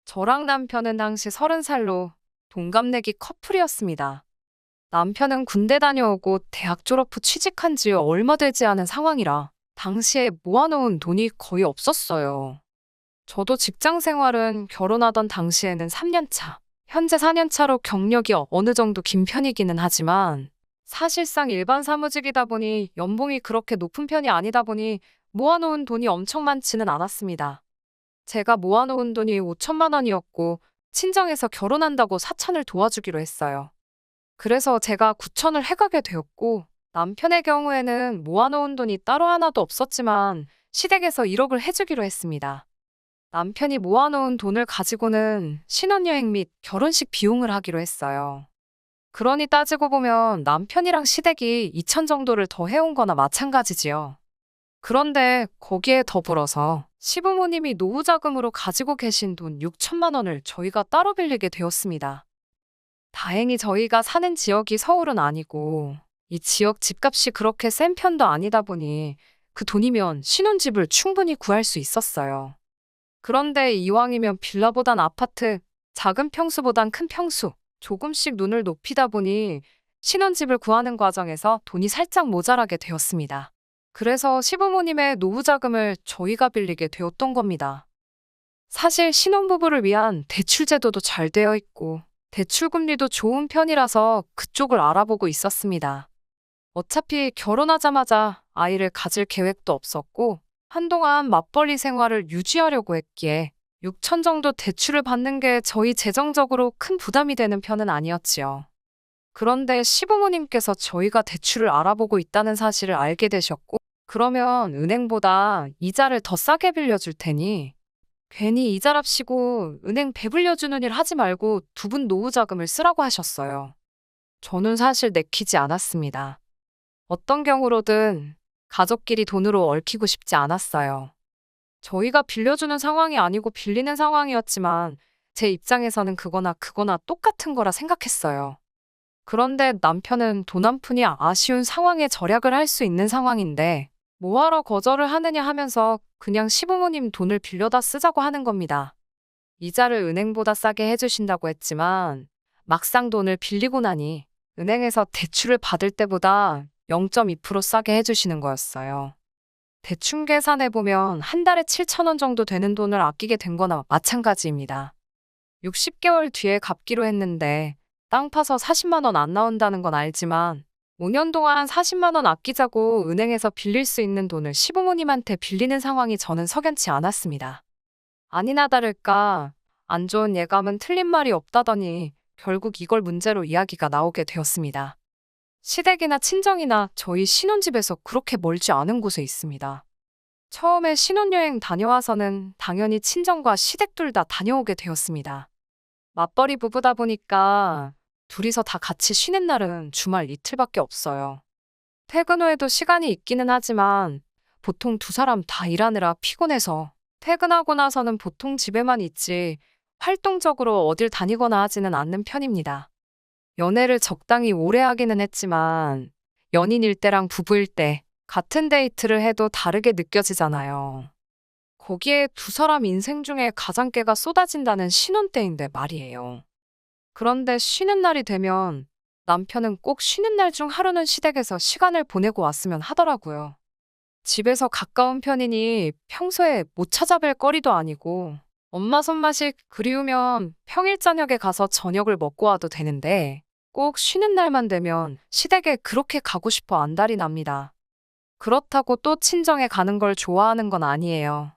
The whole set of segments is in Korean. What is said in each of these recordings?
저랑 남편은 당시 30살로 동갑내기 커플이었습니다. 남편은 군대 다녀오고 대학 졸업 후 취직한 지 얼마 되지 않은 상황이라 당시에 모아놓은 돈이 거의 없었어요. 저도 직장 생활은 결혼하던 당시에는 3년 차, 현재 4년 차로 경력이 어느 정도 긴 편이기는 하지만 사실상 일반 사무직이다 보니 연봉이 그렇게 높은 편이 아니다 보니 모아놓은 돈이 엄청 많지는 않았습니다. 제가 모아놓은 돈이 5천만 원이었고 친정에서 결혼한다고 4천을 도와주기로 했어요. 그래서 제가 9천을 해가게 되었고 남편의 경우에는 모아놓은 돈이 따로 하나도 없었지만 시댁에서 1억을 해주기로 했습니다. 남편이 모아놓은 돈을 가지고는 신혼여행 및 결혼식 비용을 하기로 했어요. 그러니 따지고 보면 남편이랑 시댁이 2천 정도를 더 해온 거나 마찬가지지요. 그런데 거기에 더불어서 시부모님이 노후자금으로 가지고 계신 돈 6천만 원을 저희가 따로 빌리게 되었습니다. 다행히 저희가 사는 지역이 서울은 아니고 이 지역 집값이 그렇게 센 편도 아니다 보니 그 돈이면 신혼집을 충분히 구할 수 있었어요. 그런데 이왕이면 빌라보단 아파트, 작은 평수보단 큰 평수, 조금씩 눈을 높이다 보니 신혼집을 구하는 과정에서 돈이 살짝 모자라게 되었습니다. 그래서 시부모님의 노후자금을 저희가 빌리게 되었던 겁니다. 사실 신혼부부를 위한 대출 제도도 잘 되어 있고 대출 금리도 좋은 편이라서 그쪽을 알아보고 있었습니다. 어차피 결혼하자마자 아이를 가질 계획도 없었고 한동안 맞벌이 생활을 유지하려고 했기에 6천 정도 대출을 받는 게 저희 재정적으로 큰 부담이 되는 편은 아니었지요. 그런데 시부모님께서 저희가 대출을 알아보고 있다는 사실을 알게 되셨고 그러면 은행보다 이자를 더 싸게 빌려줄 테니 괜히 이자랍시고 은행 배불려주는 일 하지 말고 두 분 노후자금을 쓰라고 하셨어요. 저는 사실 내키지 않았습니다. 어떤 경우로든 가족끼리 돈으로 얽히고 싶지 않았어요. 저희가 빌려주는 상황이 아니고 빌리는 상황이었지만 제 입장에서는 그거나 똑같은 거라 생각했어요. 그런데 남편은 돈 한 푼이 아쉬운 상황에 절약을 할 수 있는 상황인데 뭐하러 거절을 하느냐 하면서 그냥 시부모님 돈을 빌려다 쓰자고 하는 겁니다. 이자를 은행보다 싸게 해주신다고 했지만 막상 돈을 빌리고 나니 은행에서 대출을 받을 때보다 0.2% 싸게 해주시는 거였어요. 대충 계산해보면 한 달에 7천 원 정도 되는 돈을 아끼게 된 거나 마찬가지입니다. 60개월 뒤에 갚기로 했는데 땅 파서 40만 원 안 나온다는 건 알지만 5년 동안 40만 원 아끼자고 은행에서 빌릴 수 있는 돈을 시부모님한테 빌리는 상황이 저는 석연치 않았습니다. 아니나 다를까 안 좋은 예감은 틀린 말이 없다더니 결국 이걸 문제로 이야기가 나오게 되었습니다. 시댁이나 친정이나 저희 신혼집에서 그렇게 멀지 않은 곳에 있습니다. 처음에 신혼여행 다녀와서는 당연히 친정과 시댁 둘 다 다녀오게 되었습니다. 맞벌이 부부다 보니까 둘이서 다 같이 쉬는 날은 주말 이틀밖에 없어요. 퇴근 후에도 시간이 있기는 하지만 보통 두 사람 다 일하느라 피곤해서 퇴근하고 나서는 보통 집에만 있지 활동적으로 어딜 다니거나 하지는 않는 편입니다. 연애를 적당히 오래 하기는 했지만 연인일 때랑 부부일 때 같은 데이트를 해도 다르게 느껴지잖아요. 거기에 두 사람 인생 중에 가장 깨가 쏟아진다는 신혼 때인데 말이에요. 그런데 쉬는 날이 되면 남편은 꼭 쉬는 날 중 하루는 시댁에서 시간을 보내고 왔으면 하더라고요. 집에서 가까운 편이니 평소에 못 찾아뵐 거리도 아니고 엄마 손맛이 그리우면 평일 저녁에 가서 저녁을 먹고 와도 되는데 꼭 쉬는 날만 되면 시댁에 그렇게 가고 싶어 안달이 납니다. 그렇다고 또 친정에 가는 걸 좋아하는 건 아니에요.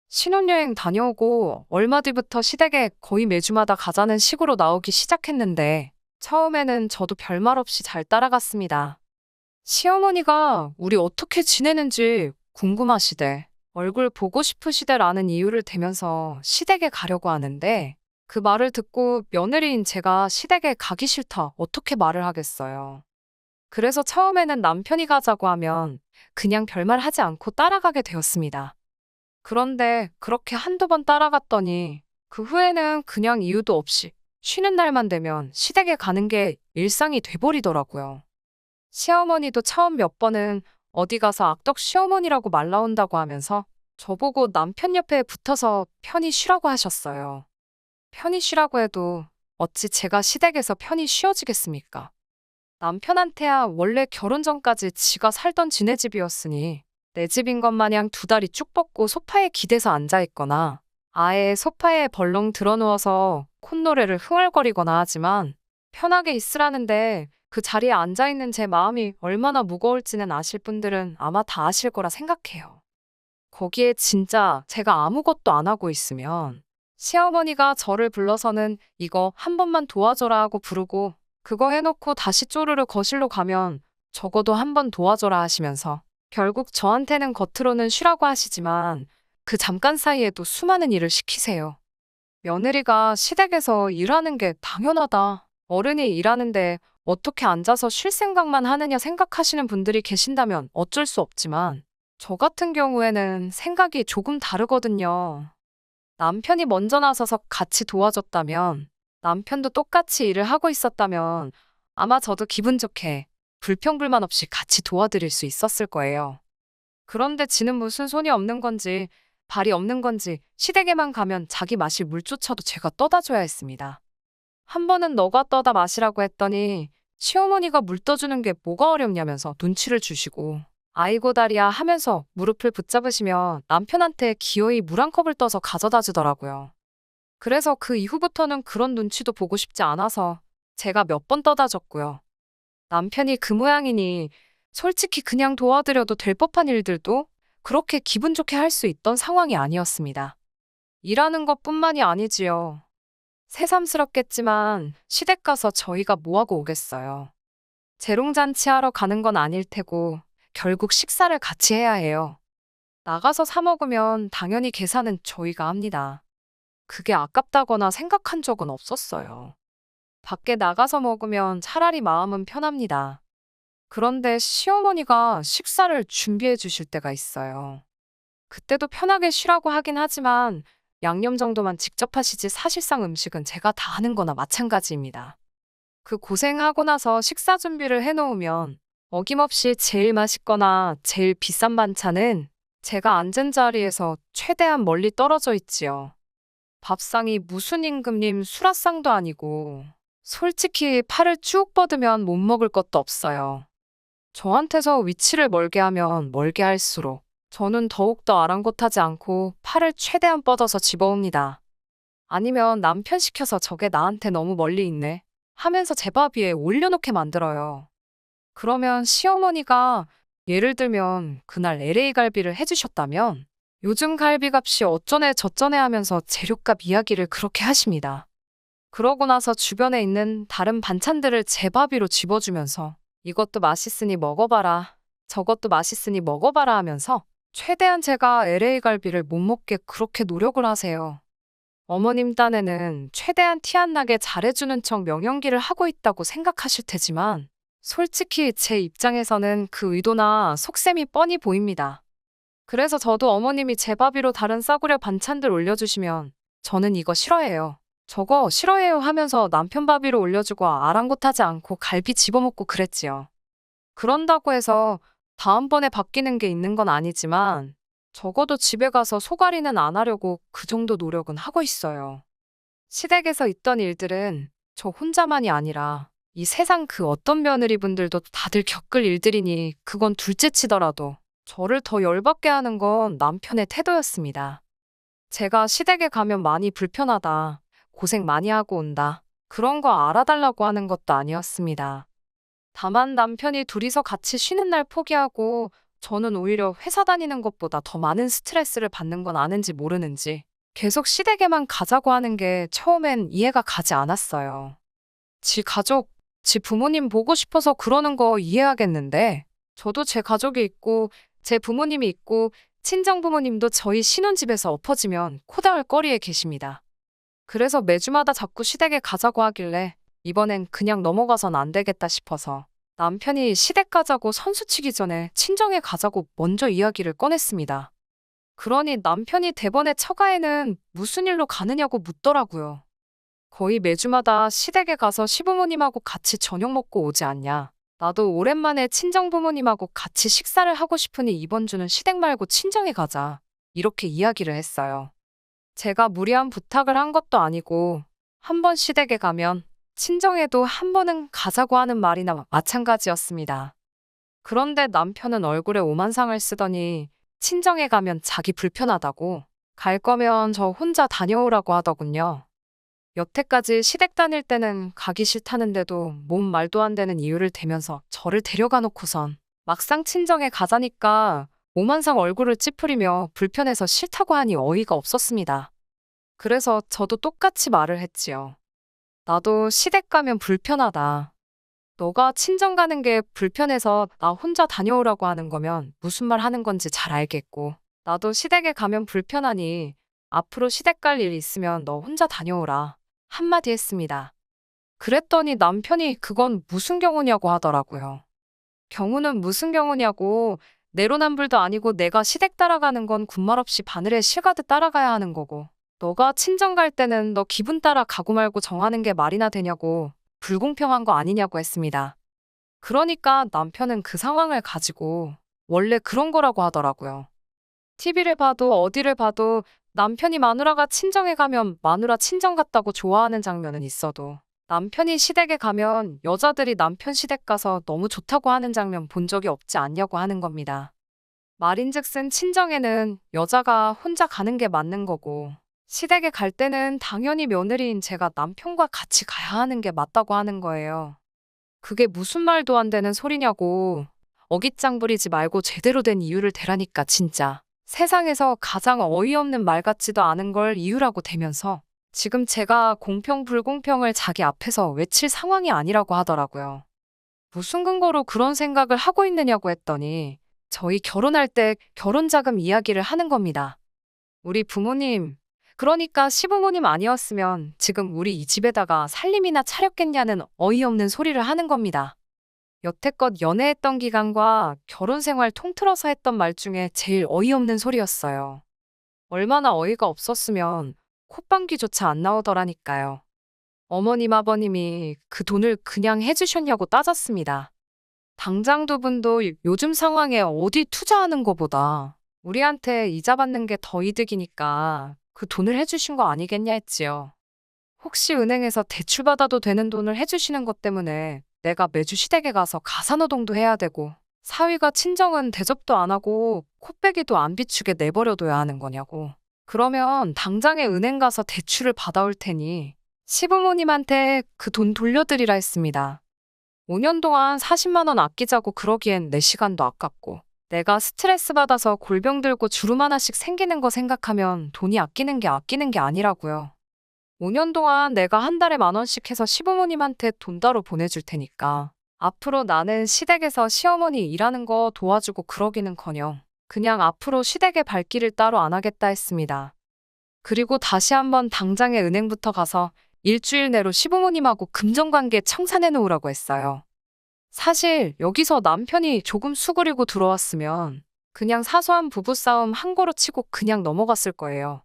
신혼여행 다녀오고 얼마 뒤부터 시댁에 거의 매주마다 가자는 식으로 나오기 시작했는데 처음에는 저도 별말 없이 잘 따라갔습니다. 시어머니가 우리 어떻게 지내는지 궁금하시대. 얼굴 보고 싶으시대라는 이유를 대면서 시댁에 가려고 하는데 그 말을 듣고 며느리인 제가 시댁에 가기 싫다 어떻게 말을 하겠어요. 그래서 처음에는 남편이 가자고 하면 그냥 별말 하지 않고 따라가게 되었습니다. 그런데 그렇게 한두 번 따라갔더니 그 후에는 그냥 이유도 없이 쉬는 날만 되면 시댁에 가는 게 일상이 돼버리더라고요. 시어머니도 처음 몇 번은 어디 가서 악덕 시어머니라고 말 나온다고 하면서 저보고 남편 옆에 붙어서 편히 쉬라고 하셨어요. 편히 쉬라고 해도 어찌 제가 시댁에서 편히 쉬어지겠습니까? 남편한테야 원래 결혼 전까지 지가 살던 지네 집이었으니 내 집인 것 마냥 두 다리 쭉 뻗고 소파에 기대서 앉아있거나 아예 소파에 벌렁 드러누워서 콧노래를 흥얼거리거나 하지만 편하게 있으라는데 그 자리에 앉아있는 제 마음이 얼마나 무거울지는 아실 분들은 아마 다 아실 거라 생각해요. 거기에 진짜 제가 아무것도 안 하고 있으면 시어머니가 저를 불러서는 이거 한 번만 도와줘라 하고 부르고 그거 해놓고 다시 쪼르르 거실로 가면 적어도 한 번 도와줘라 하시면서 결국 저한테는 겉으로는 쉬라고 하시지만 그 잠깐 사이에도 수많은 일을 시키세요. 며느리가 시댁에서 일하는 게 당연하다. 어른이 일하는데 어떻게 앉아서 쉴 생각만 하느냐 생각하시는 분들이 계신다면 어쩔 수 없지만 저 같은 경우에는 생각이 조금 다르거든요. 남편이 먼저 나서서 같이 도와줬다면, 남편도 똑같이 일을 하고 있었다면 아마 저도 기분 좋게 불평불만 없이 같이 도와드릴 수 있었을 거예요. 그런데 지는 무슨 손이 없는 건지 발이 없는 건지 시댁에만 가면 자기 마실 물조차도 제가 떠다 줘야 했습니다. 한 번은 너가 떠다 마시라고 했더니 시어머니가 물 떠주는 게 뭐가 어렵냐면서 눈치를 주시고 아이고 다리야 하면서 무릎을 붙잡으시며 남편한테 기어이 물 한 컵을 떠서 가져다 주더라고요. 그래서 그 이후부터는 그런 눈치도 보고 싶지 않아서 제가 몇 번 떠다 줬고요. 남편이 그 모양이니 솔직히 그냥 도와드려도 될 법한 일들도 그렇게 기분 좋게 할 수 있던 상황이 아니었습니다. 일하는 것뿐만이 아니지요. 새삼스럽겠지만 시댁 가서 저희가 뭐하고 오겠어요. 재롱잔치 하러 가는 건 아닐 테고 결국 식사를 같이 해야 해요. 나가서 사 먹으면 당연히 계산은 저희가 합니다. 그게 아깝다거나 생각한 적은 없었어요. 밖에 나가서 먹으면 차라리 마음은 편합니다. 그런데 시어머니가 식사를 준비해 주실 때가 있어요. 그때도 편하게 쉬라고 하긴 하지만 양념 정도만 직접 하시지 사실상 음식은 제가 다 하는 거나 마찬가지입니다. 그 고생하고 나서 식사 준비를 해놓으면 어김없이 제일 맛있거나 제일 비싼 반찬은 제가 앉은 자리에서 최대한 멀리 떨어져 있지요. 밥상이 무슨 임금님 수라상도 아니고 솔직히 팔을 쭉 뻗으면 못 먹을 것도 없어요. 저한테서 위치를 멀게 하면 멀게 할수록 저는 더욱더 아랑곳하지 않고 팔을 최대한 뻗어서 집어옵니다. 아니면 남편 시켜서 저게 나한테 너무 멀리 있네 하면서 제 밥 위에 올려놓게 만들어요. 그러면 시어머니가 예를 들면 그날 LA 갈비를 해주셨다면 요즘 갈비값이 어쩌네 저쩌네 하면서 재료값 이야기를 그렇게 하십니다. 그러고 나서 주변에 있는 다른 반찬들을 제 밥 위로 집어주면서 이것도 맛있으니 먹어봐라, 저것도 맛있으니 먹어봐라 하면서 최대한 제가 LA 갈비를 못 먹게 그렇게 노력을 하세요. 어머님 딴에는 최대한 티 안 나게 잘해주는 척 명연기를 하고 있다고 생각하실 테지만 솔직히 제 입장에서는 그 의도나 속셈이 뻔히 보입니다. 그래서 저도 어머님이 제 밥 위로 다른 싸구려 반찬들 올려주시면 저는 이거 싫어해요. 저거 싫어해요 하면서 남편 밥 위로 올려주고 아랑곳하지 않고 갈비 집어먹고 그랬지요. 그런다고 해서 다음번에 바뀌는 게 있는 건 아니지만 적어도 집에 가서 속앓이는 안 하려고 그 정도 노력은 하고 있어요. 시댁에서 있던 일들은 저 혼자만이 아니라 이 세상 그 어떤 며느리분들도 다들 겪을 일들이니 그건 둘째치더라도 저를 더 열받게 하는 건 남편의 태도였습니다. 제가 시댁에 가면 많이 불편하다, 고생 많이 하고 온다, 그런 거 알아달라고 하는 것도 아니었습니다. 다만 남편이 둘이서 같이 쉬는 날 포기하고 저는 오히려 회사 다니는 것보다 더 많은 스트레스를 받는 건 아는지 모르는지 계속 시댁에만 가자고 하는 게 처음엔 이해가 가지 않았어요. 지 가족, 지 부모님 보고 싶어서 그러는 거 이해하겠는데 저도 제 가족이 있고 제 부모님이 있고 친정부모님도 저희 신혼집에서 엎어지면 코다울 거리에 계십니다. 그래서 매주마다 자꾸 시댁에 가자고 하길래 이번엔 그냥 넘어가선 안 되겠다 싶어서 남편이 시댁 가자고 선수치기 전에 친정에 가자고 먼저 이야기를 꺼냈습니다. 그러니 남편이 대번에 처가에는 무슨 일로 가느냐고 묻더라고요. 거의 매주마다 시댁에 가서 시부모님하고 같이 저녁 먹고 오지 않냐. 나도 오랜만에 친정부모님하고 같이 식사를 하고 싶으니 이번 주는 시댁 말고 친정에 가자. 이렇게 이야기를 했어요. 제가 무리한 부탁을 한 것도 아니고 한 번 시댁에 가면 친정에도 한 번은 가자고 하는 말이나 마찬가지였습니다. 그런데 남편은 얼굴에 오만상을 쓰더니 친정에 가면 자기 불편하다고 갈 거면 저 혼자 다녀오라고 하더군요. 여태까지 시댁 다닐 때는 가기 싫다는데도 몸 말도 안 되는 이유를 대면서 저를 데려가 놓고선 막상 친정에 가자니까 오만상 얼굴을 찌푸리며 불편해서 싫다고 하니 어이가 없었습니다. 그래서 저도 똑같이 말을 했지요. 나도 시댁 가면 불편하다. 너가 친정 가는 게 불편해서 나 혼자 다녀오라고 하는 거면 무슨 말 하는 건지 잘 알겠고, 나도 시댁에 가면 불편하니 앞으로 시댁 갈 일 있으면 너 혼자 다녀오라. 한마디 했습니다. 그랬더니 남편이 그건 무슨 경우냐고 하더라고요. 경우는 무슨 경우냐고, 내로남불도 아니고 내가 시댁 따라가는 건 군말 없이 바늘에 실 가듯 따라가야 하는 거고, 너가 친정 갈 때는 너 기분 따라 가고 말고 정하는 게 말이나 되냐고, 불공평한 거 아니냐고 했습니다. 그러니까 남편은 그 상황을 가지고 원래 그런 거라고 하더라고요. TV를 봐도 어디를 봐도 남편이 마누라가 친정에 가면 마누라 친정 갔다고 좋아하는 장면은 있어도 남편이 시댁에 가면 여자들이 남편 시댁 가서 너무 좋다고 하는 장면 본 적이 없지 않냐고 하는 겁니다. 말인즉슨 친정에는 여자가 혼자 가는 게 맞는 거고, 시댁에 갈 때는 당연히 며느리인 제가 남편과 같이 가야 하는 게 맞다고 하는 거예요. 그게 무슨 말도 안 되는 소리냐고. 어깃장 부리지 말고 제대로 된 이유를 대라니까 진짜. 세상에서 가장 어이없는 말 같지도 않은 걸 이유라고 대면서 지금 제가 공평 불공평을 자기 앞에서 외칠 상황이 아니라고 하더라고요. 무슨 근거로 그런 생각을 하고 있느냐고 했더니 저희 결혼할 때 결혼자금 이야기를 하는 겁니다. 우리 부모님, 그러니까 시부모님 아니었으면 지금 우리 이 집에다가 살림이나 차렸겠냐는 어이없는 소리를 하는 겁니다. 여태껏 연애했던 기간과 결혼 생활 통틀어서 했던 말 중에 제일 어이없는 소리였어요. 얼마나 어이가 없었으면 콧방귀조차 안 나오더라니까요. 어머님 아버님이 그 돈을 그냥 해주셨냐고 따졌습니다. 당장 두 분도 요즘 상황에 어디 투자하는 거보다 우리한테 이자 받는 게 더 이득이니까 그 돈을 해주신 거 아니겠냐 했지요. 혹시 은행에서 대출받아도 되는 돈을 해주시는 것 때문에 내가 매주 시댁에 가서 가사노동도 해야 되고 사위가 친정은 대접도 안 하고 코빼기도 안 비추게 내버려둬야 하는 거냐고. 그러면 당장에 은행 가서 대출을 받아올 테니 시부모님한테 그 돈 돌려드리라 했습니다. 5년 동안 40만 원 아끼자고 그러기엔 내 시간도 아깝고 내가 스트레스 받아서 골병 들고 주름 하나씩 생기는 거 생각하면 돈이 아끼는 게 아니라고요. 5년 동안 내가 한 달에 10,000원씩 해서 시부모님한테 돈 따로 보내줄 테니까 앞으로 나는 시댁에서 시어머니 일하는 거 도와주고 그러기는커녕 그냥 앞으로 시댁의 발길을 따로 안 하겠다 했습니다. 그리고 다시 한번 당장에 은행부터 가서 일주일 내로 시부모님하고 금전관계 청산해 놓으라고 했어요. 사실 여기서 남편이 조금 수그리고 들어왔으면 그냥 사소한 부부싸움 한 거로 치고 그냥 넘어갔을 거예요.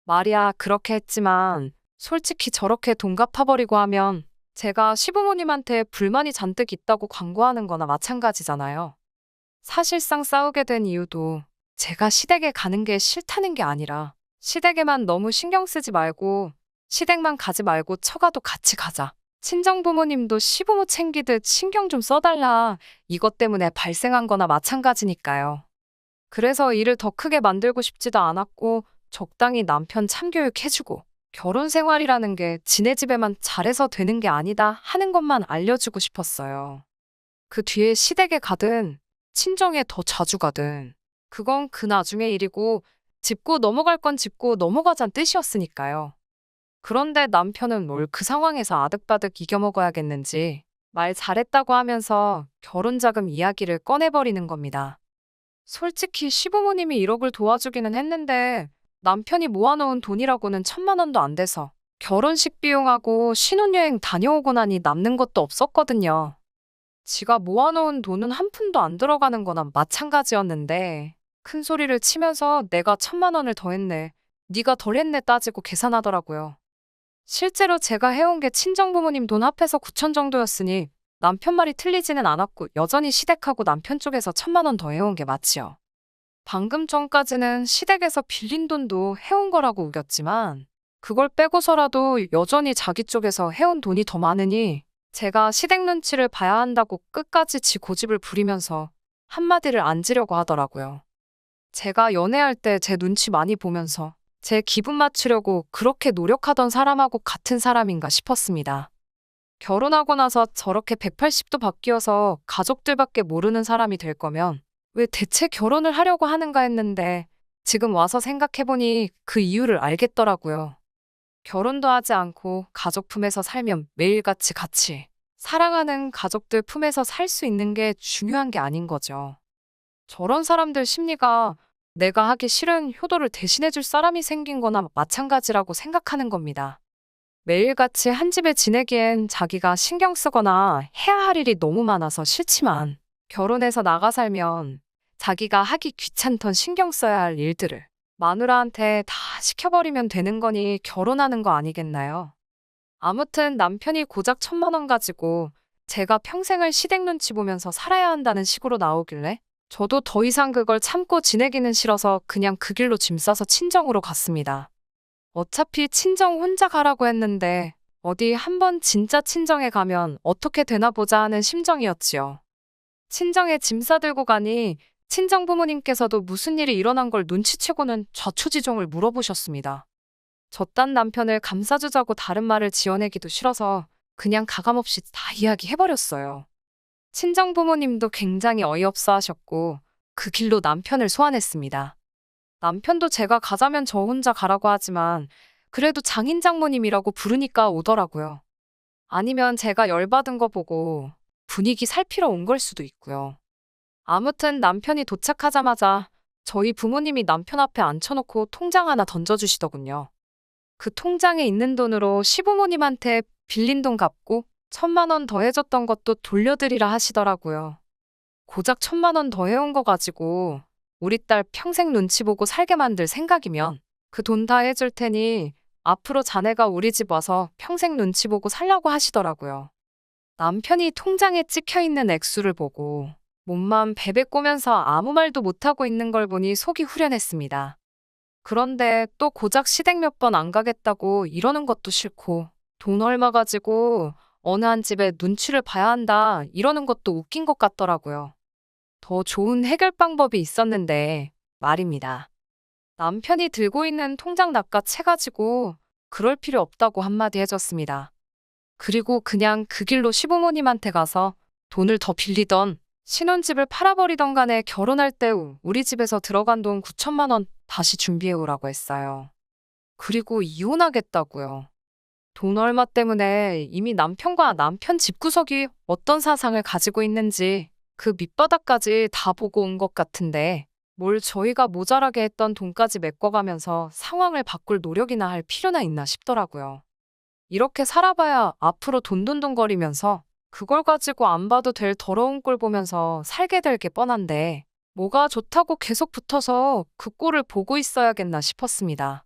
말이야 그렇게 했지만 솔직히 저렇게 돈 갚아버리고 하면 제가 시부모님한테 불만이 잔뜩 있다고 광고하는 거나 마찬가지잖아요. 사실상 싸우게 된 이유도 제가 시댁에 가는 게 싫다는 게 아니라 시댁에만 너무 신경 쓰지 말고 시댁만 가지 말고 처가도 같이 가자. 친정 부모님도 시부모 챙기듯 신경 좀 써달라. 이것 때문에 발생한 거나 마찬가지니까요. 그래서 일을 더 크게 만들고 싶지도 않았고 적당히 남편 참교육 해주고 결혼 생활이라는 게 지네 집에만 잘해서 되는 게 아니다 하는 것만 알려주고 싶었어요. 그 뒤에 시댁에 가든 친정에 더 자주 가든 그건 그 나중의 일이고 짚고 넘어갈 건 짚고 넘어가자는 뜻이었으니까요. 그런데 남편은 뭘 그 상황에서 아득바득 이겨먹어야겠는지 말 잘했다고 하면서 결혼자금 이야기를 꺼내버리는 겁니다. 솔직히 시부모님이 1억을 도와주기는 했는데 남편이 모아놓은 돈이라고는 1,000만 원도 안 돼서 결혼식 비용하고 신혼여행 다녀오고 나니 남는 것도 없었거든요. 지가 모아놓은 돈은 한 푼도 안 들어가는 거나 마찬가지였는데 큰 소리를 치면서 내가 1,000만 원을 더 했네, 네가 덜 했네 따지고 계산하더라고요. 실제로 제가 해온 게 친정부모님 돈 합해서 9천 정도였으니 남편 말이 틀리지는 않았고 여전히 시댁하고 남편 쪽에서 1,000만 원 더 해온 게 맞지요. 방금 전까지는 시댁에서 빌린 돈도 해온 거라고 우겼지만 그걸 빼고서라도 여전히 자기 쪽에서 해온 돈이 더 많으니 제가 시댁 눈치를 봐야 한다고 끝까지 지 고집을 부리면서 한마디를 안 지려고 하더라고요. 제가 연애할 때 제 눈치 많이 보면서 제 기분 맞추려고 그렇게 노력하던 사람하고 같은 사람인가 싶었습니다. 결혼하고 나서 저렇게 180도 바뀌어서 가족들밖에 모르는 사람이 될 거면 왜 대체 결혼을 하려고 하는가 했는데 지금 와서 생각해보니 그 이유를 알겠더라고요. 결혼도 하지 않고 가족 품에서 살면 매일같이 같이 사랑하는 가족들 품에서 살 수 있는 게 중요한 게 아닌 거죠. 저런 사람들 심리가 내가 하기 싫은 효도를 대신해줄 사람이 생긴 거나 마찬가지라고 생각하는 겁니다. 매일같이 한 집에 지내기엔 자기가 신경 쓰거나 해야 할 일이 너무 많아서 싫지만 결혼해서 나가 살면 자기가 하기 귀찮던 신경 써야 할 일들을 마누라한테 다 시켜버리면 되는 거니 결혼하는 거 아니겠나요? 아무튼 남편이 고작 1,000만 원 가지고 제가 평생을 시댁 눈치 보면서 살아야 한다는 식으로 나오길래 저도 더 이상 그걸 참고 지내기는 싫어서 그냥 그 길로 짐 싸서 친정으로 갔습니다. 어차피 친정 혼자 가라고 했는데 어디 한번 진짜 친정에 가면 어떻게 되나 보자 하는 심정이었지요. 친정에 짐 싸들고 가니 친정 부모님께서도 무슨 일이 일어난 걸 눈치채고는 좌초지종을 물어보셨습니다. 저딴 남편을 감싸주자고 다른 말을 지어내기도 싫어서 그냥 가감없이 다 이야기해버렸어요. 친정 부모님도 굉장히 어이없어 하셨고 그 길로 남편을 소환했습니다. 남편도 제가 가자면 저 혼자 가라고 하지만 그래도 장인 장모님이라고 부르니까 오더라고요. 아니면 제가 열받은 거 보고 분위기 살피러 온 걸 수도 있고요. 아무튼 남편이 도착하자마자 저희 부모님이 남편 앞에 앉혀놓고 통장 하나 던져주시더군요. 그 통장에 있는 돈으로 시부모님한테 빌린 돈 갚고 1,000만 원 더 해줬던 것도 돌려드리라 하시더라고요. 고작 1,000만 원 더 해온 거 가지고 우리 딸 평생 눈치 보고 살게 만들 생각이면 그 돈 다 해줄 테니 앞으로 자네가 우리 집 와서 평생 눈치 보고 살라고 하시더라고요. 남편이 통장에 찍혀있는 액수를 보고 몸만 베베 꼬면서 아무 말도 못하고 있는 걸 보니 속이 후련했습니다. 그런데 또 고작 시댁 몇 번 안 가겠다고 이러는 것도 싫고 돈 얼마 가지고 어느 한 집에 눈치를 봐야 한다 이러는 것도 웃긴 것 같더라고요. 더 좋은 해결 방법이 있었는데 말입니다. 남편이 들고 있는 통장 낚아채가지고 그럴 필요 없다고 한마디 해줬습니다. 그리고 그냥 그 길로 시부모님한테 가서 돈을 더 빌리던 신혼집을 팔아버리던 간에 결혼할 때 우리 집에서 들어간 돈 9,000만 원 다시 준비해오라고 했어요. 그리고 이혼하겠다고요. 돈 얼마 때문에 이미 남편과 남편 집구석이 어떤 사상을 가지고 있는지 그 밑바닥까지 다 보고 온 것 같은데 뭘 저희가 모자라게 했던 돈까지 메꿔가면서 상황을 바꿀 노력이나 할 필요나 있나 싶더라고요. 이렇게 살아봐야 앞으로 돈돈돈거리면서 그걸 가지고 안 봐도 될 더러운 꼴 보면서 살게 될 게 뻔한데 뭐가 좋다고 계속 붙어서 그 꼴을 보고 있어야겠나 싶었습니다.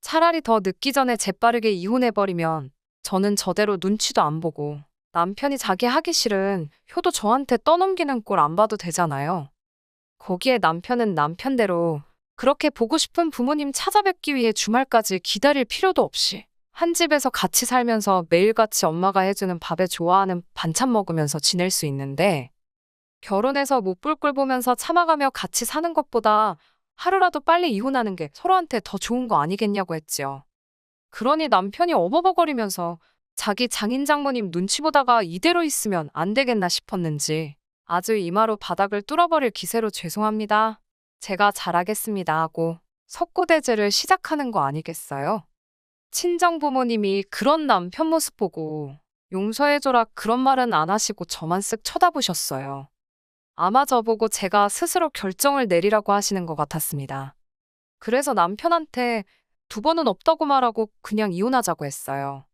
차라리 더 늦기 전에 재빠르게 이혼해버리면 저는 저대로 눈치도 안 보고 남편이 자기 하기 싫은 효도 저한테 떠넘기는 꼴 안 봐도 되잖아요. 거기에 남편은 남편대로 그렇게 보고 싶은 부모님 찾아뵙기 위해 주말까지 기다릴 필요도 없이 한 집에서 같이 살면서 매일같이 엄마가 해주는 밥에 좋아하는 반찬 먹으면서 지낼 수 있는데 결혼해서 못 볼 꼴 보면서 참아가며 같이 사는 것보다 하루라도 빨리 이혼하는 게 서로한테 더 좋은 거 아니겠냐고 했지요. 그러니 남편이 어버버거리면서 자기 장인 장모님 눈치 보다가 이대로 있으면 안 되겠나 싶었는지 아주 이마로 바닥을 뚫어버릴 기세로 죄송합니다. 제가 잘하겠습니다 하고 석고대죄를 시작하는 거 아니겠어요? 친정 부모님이 그런 남편 모습 보고 용서해줘라 그런 말은 안 하시고 저만 쓱 쳐다보셨어요. 아마 저보고 제가 스스로 결정을 내리라고 하시는 것 같았습니다. 그래서 남편한테 2번은 없다고 말하고 그냥 이혼하자고 했어요.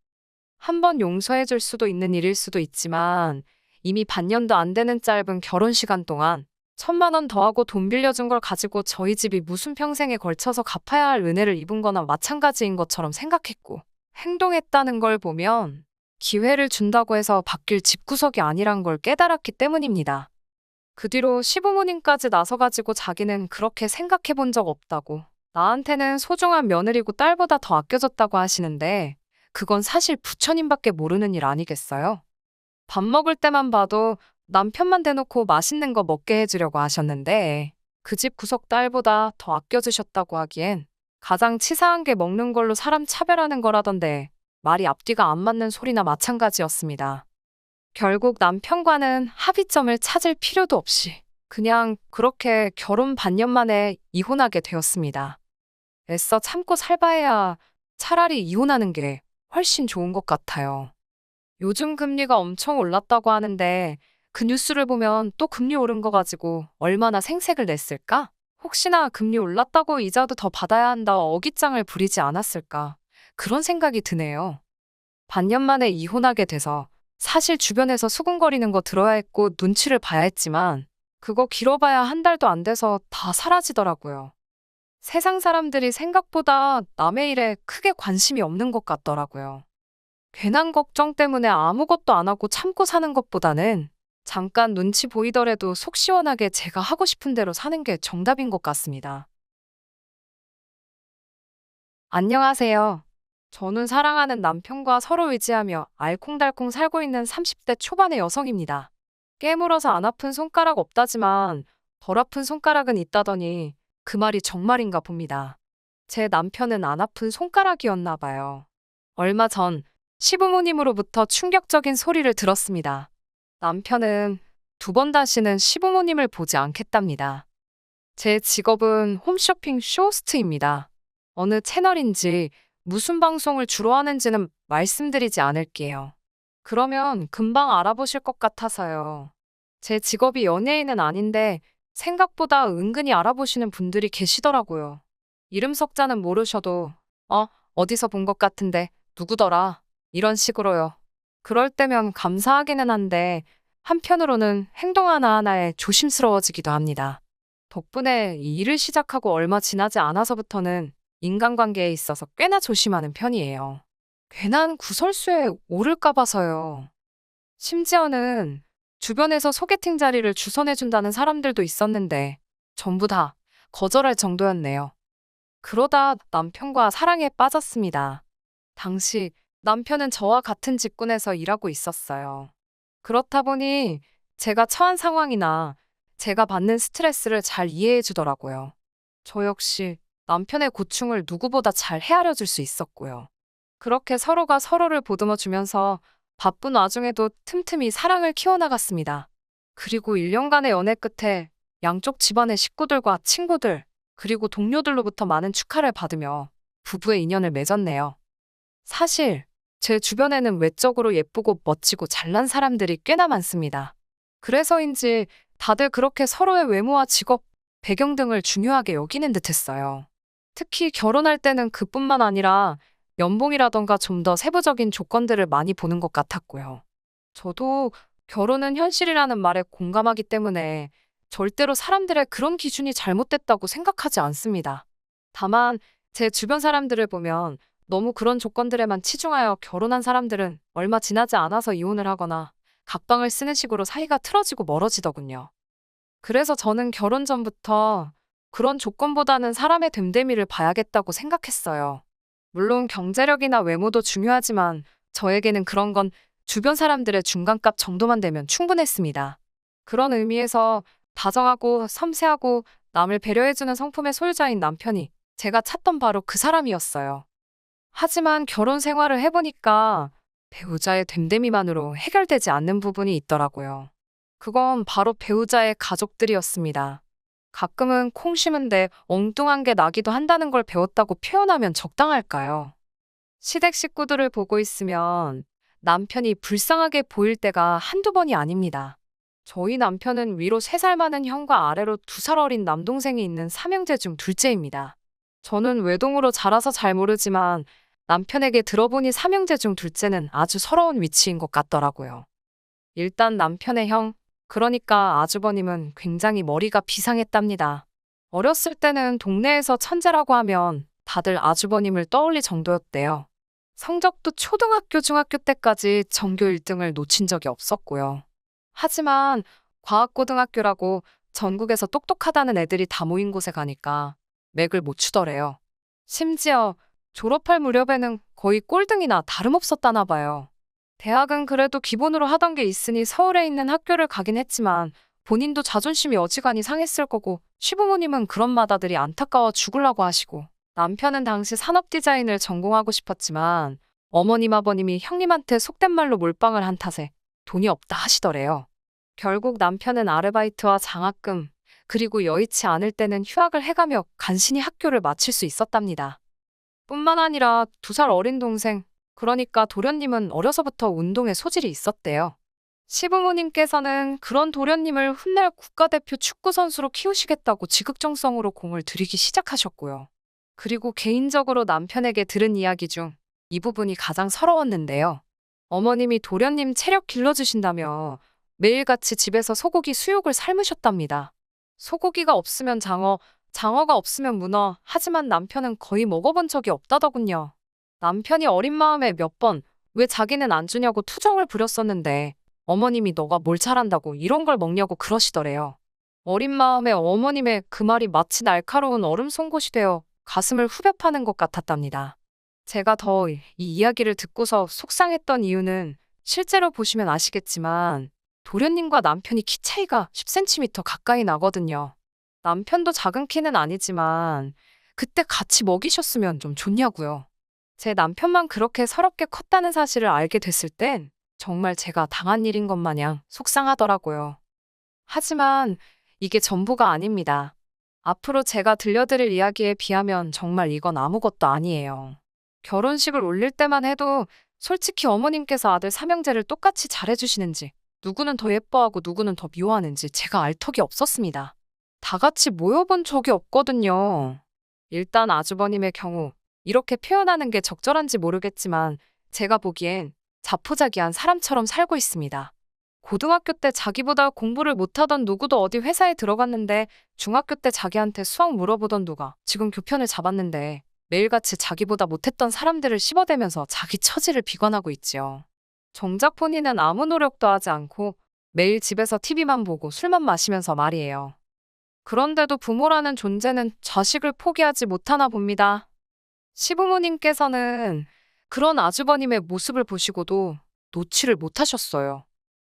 한 번 용서해줄 수도 있는 일일 수도 있지만 이미 반년도 안 되는 짧은 결혼 시간 동안 1,000만 원 더하고 돈 빌려준 걸 가지고 저희 집이 무슨 평생에 걸쳐서 갚아야 할 은혜를 입은 거나 마찬가지인 것처럼 생각했고 행동했다는 걸 보면 기회를 준다고 해서 바뀔 집구석이 아니란 걸 깨달았기 때문입니다. 그 뒤로 시부모님까지 나서가지고 자기는 그렇게 생각해 본 적 없다고. 나한테는 소중한 며느리고 딸보다 더 아껴졌다고 하시는데 그건 사실 부처님밖에 모르는 일 아니겠어요? 밥 먹을 때만 봐도 남편만 대놓고 맛있는 거 먹게 해주려고 하셨는데 그 집 구석 딸보다 더 아껴주셨다고 하기엔 가장 치사한 게 먹는 걸로 사람 차별하는 거라던데 말이 앞뒤가 안 맞는 소리나 마찬가지였습니다. 결국 남편과는 합의점을 찾을 필요도 없이 그냥 그렇게 결혼 반년 만에 이혼하게 되었습니다. 애써 참고 살바해야 차라리 이혼하는 게 훨씬 좋은 것 같아요. 요즘 금리가 엄청 올랐다고 하는데 그 뉴스를 보면 또 금리 오른 거 가지고 얼마나 생색을 냈을까? 혹시나 금리 올랐다고 이자도 더 받아야 한다 어깃장을 부리지 않았을까? 그런 생각이 드네요. 반년 만에 이혼하게 돼서 사실 주변에서 수군거리는 거 들어야 했고 눈치를 봐야 했지만 그거 길어봐야 한 달도 안 돼서 다 사라지더라고요. 세상 사람들이 생각보다 남의 일에 크게 관심이 없는 것 같더라고요. 괜한 걱정 때문에 아무것도 안 하고 참고 사는 것보다는 잠깐 눈치 보이더라도 속 시원하게 제가 하고 싶은 대로 사는 게 정답인 것 같습니다. 안녕하세요. 저는 사랑하는 남편과 서로 의지하며 알콩달콩 살고 있는 30대 초반의 여성입니다. 깨물어서 안 아픈 손가락 없다지만 덜 아픈 손가락은 있다더니 그 말이 정말인가 봅니다. 제 남편은 안 아픈 손가락이었나 봐요. 얼마 전 시부모님으로부터 충격적인 소리를 들었습니다. 남편은 두 번 다시는 시부모님을 보지 않겠답니다. 제 직업은 홈쇼핑 쇼호스트입니다. 어느 채널인지 무슨 방송을 주로 하는지는 말씀드리지 않을게요. 그러면 금방 알아보실 것 같아서요. 제 직업이 연예인은 아닌데 생각보다 은근히 알아보시는 분들이 계시더라고요. 이름 석자는 모르셔도 어디서 본 것 같은데 누구더라 이런 식으로요. 그럴 때면 감사하기는 한데 한편으로는 행동 하나하나에 조심스러워지기도 합니다. 덕분에 이 일을 시작하고 얼마 지나지 않아서부터는 인간관계에 있어서 꽤나 조심하는 편이에요. 괜한 구설수에 오를까 봐서요. 심지어는 주변에서 소개팅 자리를 주선해준다는 사람들도 있었는데 전부 다 거절할 정도였네요. 그러다 남편과 사랑에 빠졌습니다. 당시 남편은 저와 같은 직군에서 일하고 있었어요. 그렇다 보니 제가 처한 상황이나 제가 받는 스트레스를 잘 이해해 주더라고요. 저 역시 남편의 고충을 누구보다 잘 헤아려 줄 수 있었고요. 그렇게 서로가 서로를 보듬어 주면서 바쁜 와중에도 틈틈이 사랑을 키워나갔습니다. 그리고 1년간의 연애 끝에 양쪽 집안의 식구들과 친구들, 그리고 동료들로부터 많은 축하를 받으며 부부의 인연을 맺었네요. 사실 제 주변에는 외적으로 예쁘고 멋지고 잘난 사람들이 꽤나 많습니다. 그래서인지 다들 그렇게 서로의 외모와 직업, 배경 등을 중요하게 여기는 듯 했어요. 특히 결혼할 때는 그뿐만 아니라 연봉이라던가 좀 더 세부적인 조건들을 많이 보는 것 같았고요. 저도 결혼은 현실이라는 말에 공감하기 때문에 절대로 사람들의 그런 기준이 잘못됐다고 생각하지 않습니다. 다만 제 주변 사람들을 보면 너무 그런 조건들에만 치중하여 결혼한 사람들은 얼마 지나지 않아서 이혼을 하거나 각방을 쓰는 식으로 사이가 틀어지고 멀어지더군요. 그래서 저는 결혼 전부터 그런 조건보다는 사람의 됨됨이를 봐야겠다고 생각했어요. 물론 경제력이나 외모도 중요하지만 저에게는 그런 건 주변 사람들의 중간값 정도만 되면 충분했습니다. 그런 의미에서 다정하고 섬세하고 남을 배려해주는 성품의 소유자인 남편이 제가 찾던 바로 그 사람이었어요. 하지만 결혼 생활을 해보니까 배우자의 됨됨이만으로 해결되지 않는 부분이 있더라고요. 그건 바로 배우자의 가족들이었습니다. 가끔은 콩 심은데 엉뚱한 게 나기도 한다는 걸 배웠다고 표현하면 적당할까요? 시댁 식구들을 보고 있으면 남편이 불쌍하게 보일 때가 한두 번이 아닙니다. 저희 남편은 위로 3살 많은 형과 아래로 2살 어린 남동생이 있는 삼형제 중 둘째입니다. 저는 외동으로 자라서 잘 모르지만 남편에게 들어보니 삼형제 중 둘째는 아주 서러운 위치인 것 같더라고요. 일단 남편의 형, 그러니까 아주버님은 굉장히 머리가 비상했답니다. 어렸을 때는 동네에서 천재라고 하면 다들 아주버님을 떠올릴 정도였대요. 성적도 초등학교, 중학교 때까지 전교 1등을 놓친 적이 없었고요. 하지만 과학고등학교라고 전국에서 똑똑하다는 애들이 다 모인 곳에 가니까 맥을 못 추더래요. 심지어 졸업할 무렵에는 거의 꼴등이나 다름없었다나 봐요. 대학은 그래도 기본으로 하던 게 있으니 서울에 있는 학교를 가긴 했지만 본인도 자존심이 어지간히 상했을 거고 시부모님은 그런 맏아들이 안타까워 죽으려고 하시고 남편은 당시 산업 디자인을 전공하고 싶었지만 어머님 아버님이 형님한테 속된 말로 몰빵을 한 탓에 돈이 없다 하시더래요. 결국 남편은 아르바이트와 장학금 그리고 여의치 않을 때는 휴학을 해가며 간신히 학교를 마칠 수 있었답니다. 뿐만 아니라 2살 어린 동생, 그러니까 도련님은 어려서부터 운동에 소질이 있었대요. 시부모님께서는 그런 도련님을 훗날 국가대표 축구선수로 키우시겠다고 지극정성으로 공을 들이기 시작하셨고요. 그리고 개인적으로 남편에게 들은 이야기 중 이 부분이 가장 서러웠는데요. 어머님이 도련님 체력 길러주신다며 매일같이 집에서 소고기 수육을 삶으셨답니다. 소고기가 없으면 장어, 장어가 없으면 문어, 하지만 남편은 거의 먹어본 적이 없다더군요. 남편이 어린 마음에 몇 번 왜 자기는 안 주냐고 투정을 부렸었는데 어머님이 너가 뭘 잘한다고 이런 걸 먹냐고 그러시더래요. 어린 마음에 어머님의 그 말이 마치 날카로운 얼음 송곳이 되어 가슴을 후벼 파는 것 같았답니다. 제가 더 이 이야기를 듣고서 속상했던 이유는 실제로 보시면 아시겠지만 도련님과 남편이 키 차이가 10cm 가까이 나거든요. 남편도 작은 키는 아니지만 그때 같이 먹이셨으면 좀 좋냐고요. 제 남편만 그렇게 서럽게 컸다는 사실을 알게 됐을 땐 정말 제가 당한 일인 것 마냥 속상하더라고요. 하지만 이게 전부가 아닙니다. 앞으로 제가 들려드릴 이야기에 비하면 정말 이건 아무것도 아니에요. 결혼식을 올릴 때만 해도 솔직히 어머님께서 아들 삼형제를 똑같이 잘해주시는지 누구는 더 예뻐하고 누구는 더 미워하는지 제가 알 턱이 없었습니다. 다 같이 모여본 적이 없거든요. 일단 아주버님의 경우 이렇게 표현하는 게 적절한지 모르겠지만 제가 보기엔 자포자기한 사람처럼 살고 있습니다. 고등학교 때 자기보다 공부를 못하던 누구도 어디 회사에 들어갔는데 중학교 때 자기한테 수학 물어보던 누가 지금 교편을 잡았는데 매일같이 자기보다 못했던 사람들을 씹어대면서 자기 처지를 비관하고 있지요. 정작 본인은 아무 노력도 하지 않고 매일 집에서 TV만 보고 술만 마시면서 말이에요. 그런데도 부모라는 존재는 자식을 포기하지 못하나 봅니다. 시부모님께서는 그런 아주버님의 모습을 보시고도 놓지를 못하셨어요.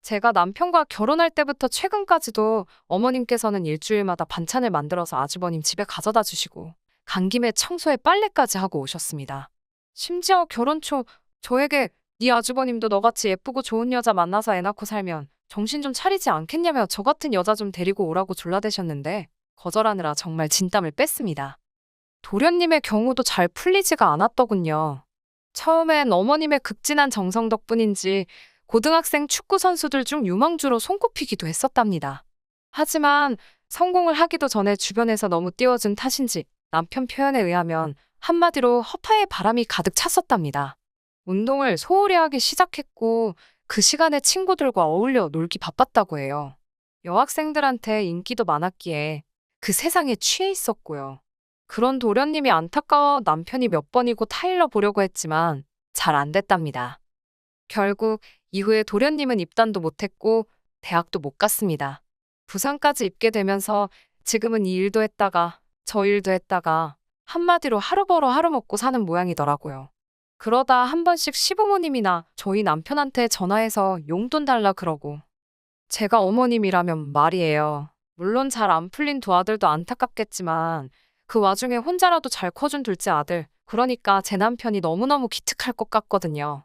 제가 남편과 결혼할 때부터 최근까지도 어머님께서는 일주일마다 반찬을 만들어서 아주버님 집에 가져다 주시고 간 김에 청소에 빨래까지 하고 오셨습니다. 심지어 결혼 초 저에게 네 아주버님도 너같이 예쁘고 좋은 여자 만나서 애 낳고 살면 정신 좀 차리지 않겠냐며 저 같은 여자 좀 데리고 오라고 졸라대셨는데 거절하느라 정말 진땀을 뺐습니다. 도련님의 경우도 잘 풀리지가 않았더군요. 처음엔 어머님의 극진한 정성 덕분인지 고등학생 축구 선수들 중 유망주로 손꼽히기도 했었답니다. 하지만 성공을 하기도 전에 주변에서 너무 띄워준 탓인지 남편 표현에 의하면 한마디로 허파에 바람이 가득 찼었답니다. 운동을 소홀히 하기 시작했고 그 시간에 친구들과 어울려 놀기 바빴다고 해요. 여학생들한테 인기도 많았기에 그 세상에 취해 있었고요. 그런 도련님이 안타까워 남편이 몇 번이고 타일러 보려고 했지만 잘 안 됐답니다. 결국 이후에 도련님은 입단도 못했고 대학도 못 갔습니다. 부산까지 입게 되면서 지금은 이 일도 했다가 저 일도 했다가 한마디로 하루 벌어 하루 먹고 사는 모양이더라고요. 그러다 한 번씩 시부모님이나 저희 남편한테 전화해서 용돈 달라 그러고 제가 어머님이라면 말이에요. 물론 잘 안 풀린 두 아들도 안타깝겠지만 그 와중에 혼자라도 잘 커준 둘째 아들, 그러니까 제 남편이 너무너무 기특할 것 같거든요.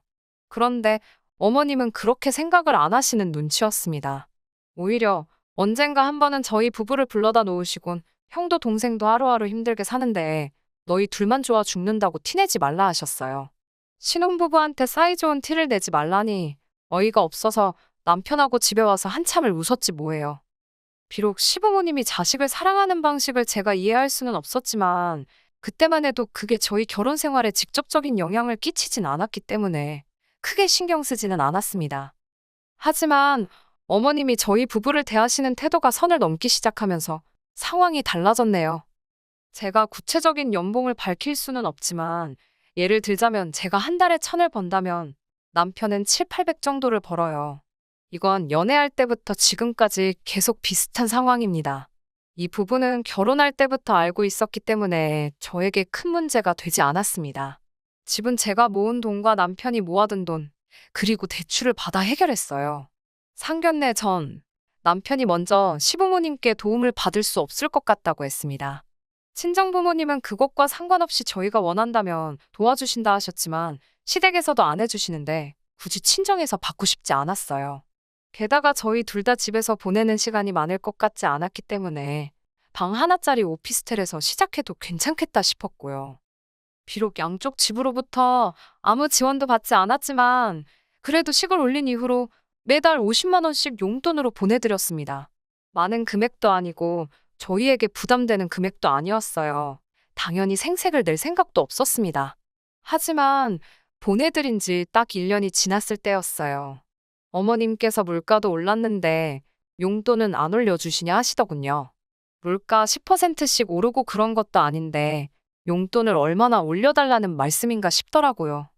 그런데 어머님은 그렇게 생각을 안 하시는 눈치였습니다. 오히려 언젠가 한 번은 저희 부부를 불러다 놓으시곤 형도 동생도 하루하루 힘들게 사는데 너희 둘만 좋아 죽는다고 티내지 말라 하셨어요. 신혼부부한테 사이좋은 티를 내지 말라니 어이가 없어서 남편하고 집에 와서 한참을 웃었지 뭐예요. 비록 시부모님이 자식을 사랑하는 방식을 제가 이해할 수는 없었지만 그때만 해도 그게 저희 결혼 생활에 직접적인 영향을 끼치진 않았기 때문에 크게 신경 쓰지는 않았습니다. 하지만 어머님이 저희 부부를 대하시는 태도가 선을 넘기 시작하면서 상황이 달라졌네요. 제가 구체적인 연봉을 밝힐 수는 없지만 예를 들자면 제가 한 달에 1,000을 번다면 남편은 7, 800 정도를 벌어요. 이건 연애할 때부터 지금까지 계속 비슷한 상황입니다. 이 부분은 결혼할 때부터 알고 있었기 때문에 저에게 큰 문제가 되지 않았습니다. 집은 제가 모은 돈과 남편이 모아둔 돈, 그리고 대출을 받아 해결했어요. 상견례 전 남편이 먼저 시부모님께 도움을 받을 수 없을 것 같다고 했습니다. 친정부모님은 그것과 상관없이 저희가 원한다면 도와주신다 하셨지만 시댁에서도 안 해주시는데 굳이 친정에서 받고 싶지 않았어요. 게다가 저희 둘 다 집에서 보내는 시간이 많을 것 같지 않았기 때문에 방 하나짜리 오피스텔에서 시작해도 괜찮겠다 싶었고요. 비록 양쪽 집으로부터 아무 지원도 받지 않았지만 그래도 식을 올린 이후로 매달 50만 원씩 용돈으로 보내드렸습니다. 많은 금액도 아니고 저희에게 부담되는 금액도 아니었어요. 당연히 생색을 낼 생각도 없었습니다. 하지만 보내드린 지 딱 1년이 지났을 때였어요. 어머님께서 물가도 올랐는데 용돈은 안 올려주시냐 하시더군요. 물가 10%씩 오르고 그런 것도 아닌데 용돈을 얼마나 올려달라는 말씀인가 싶더라고요.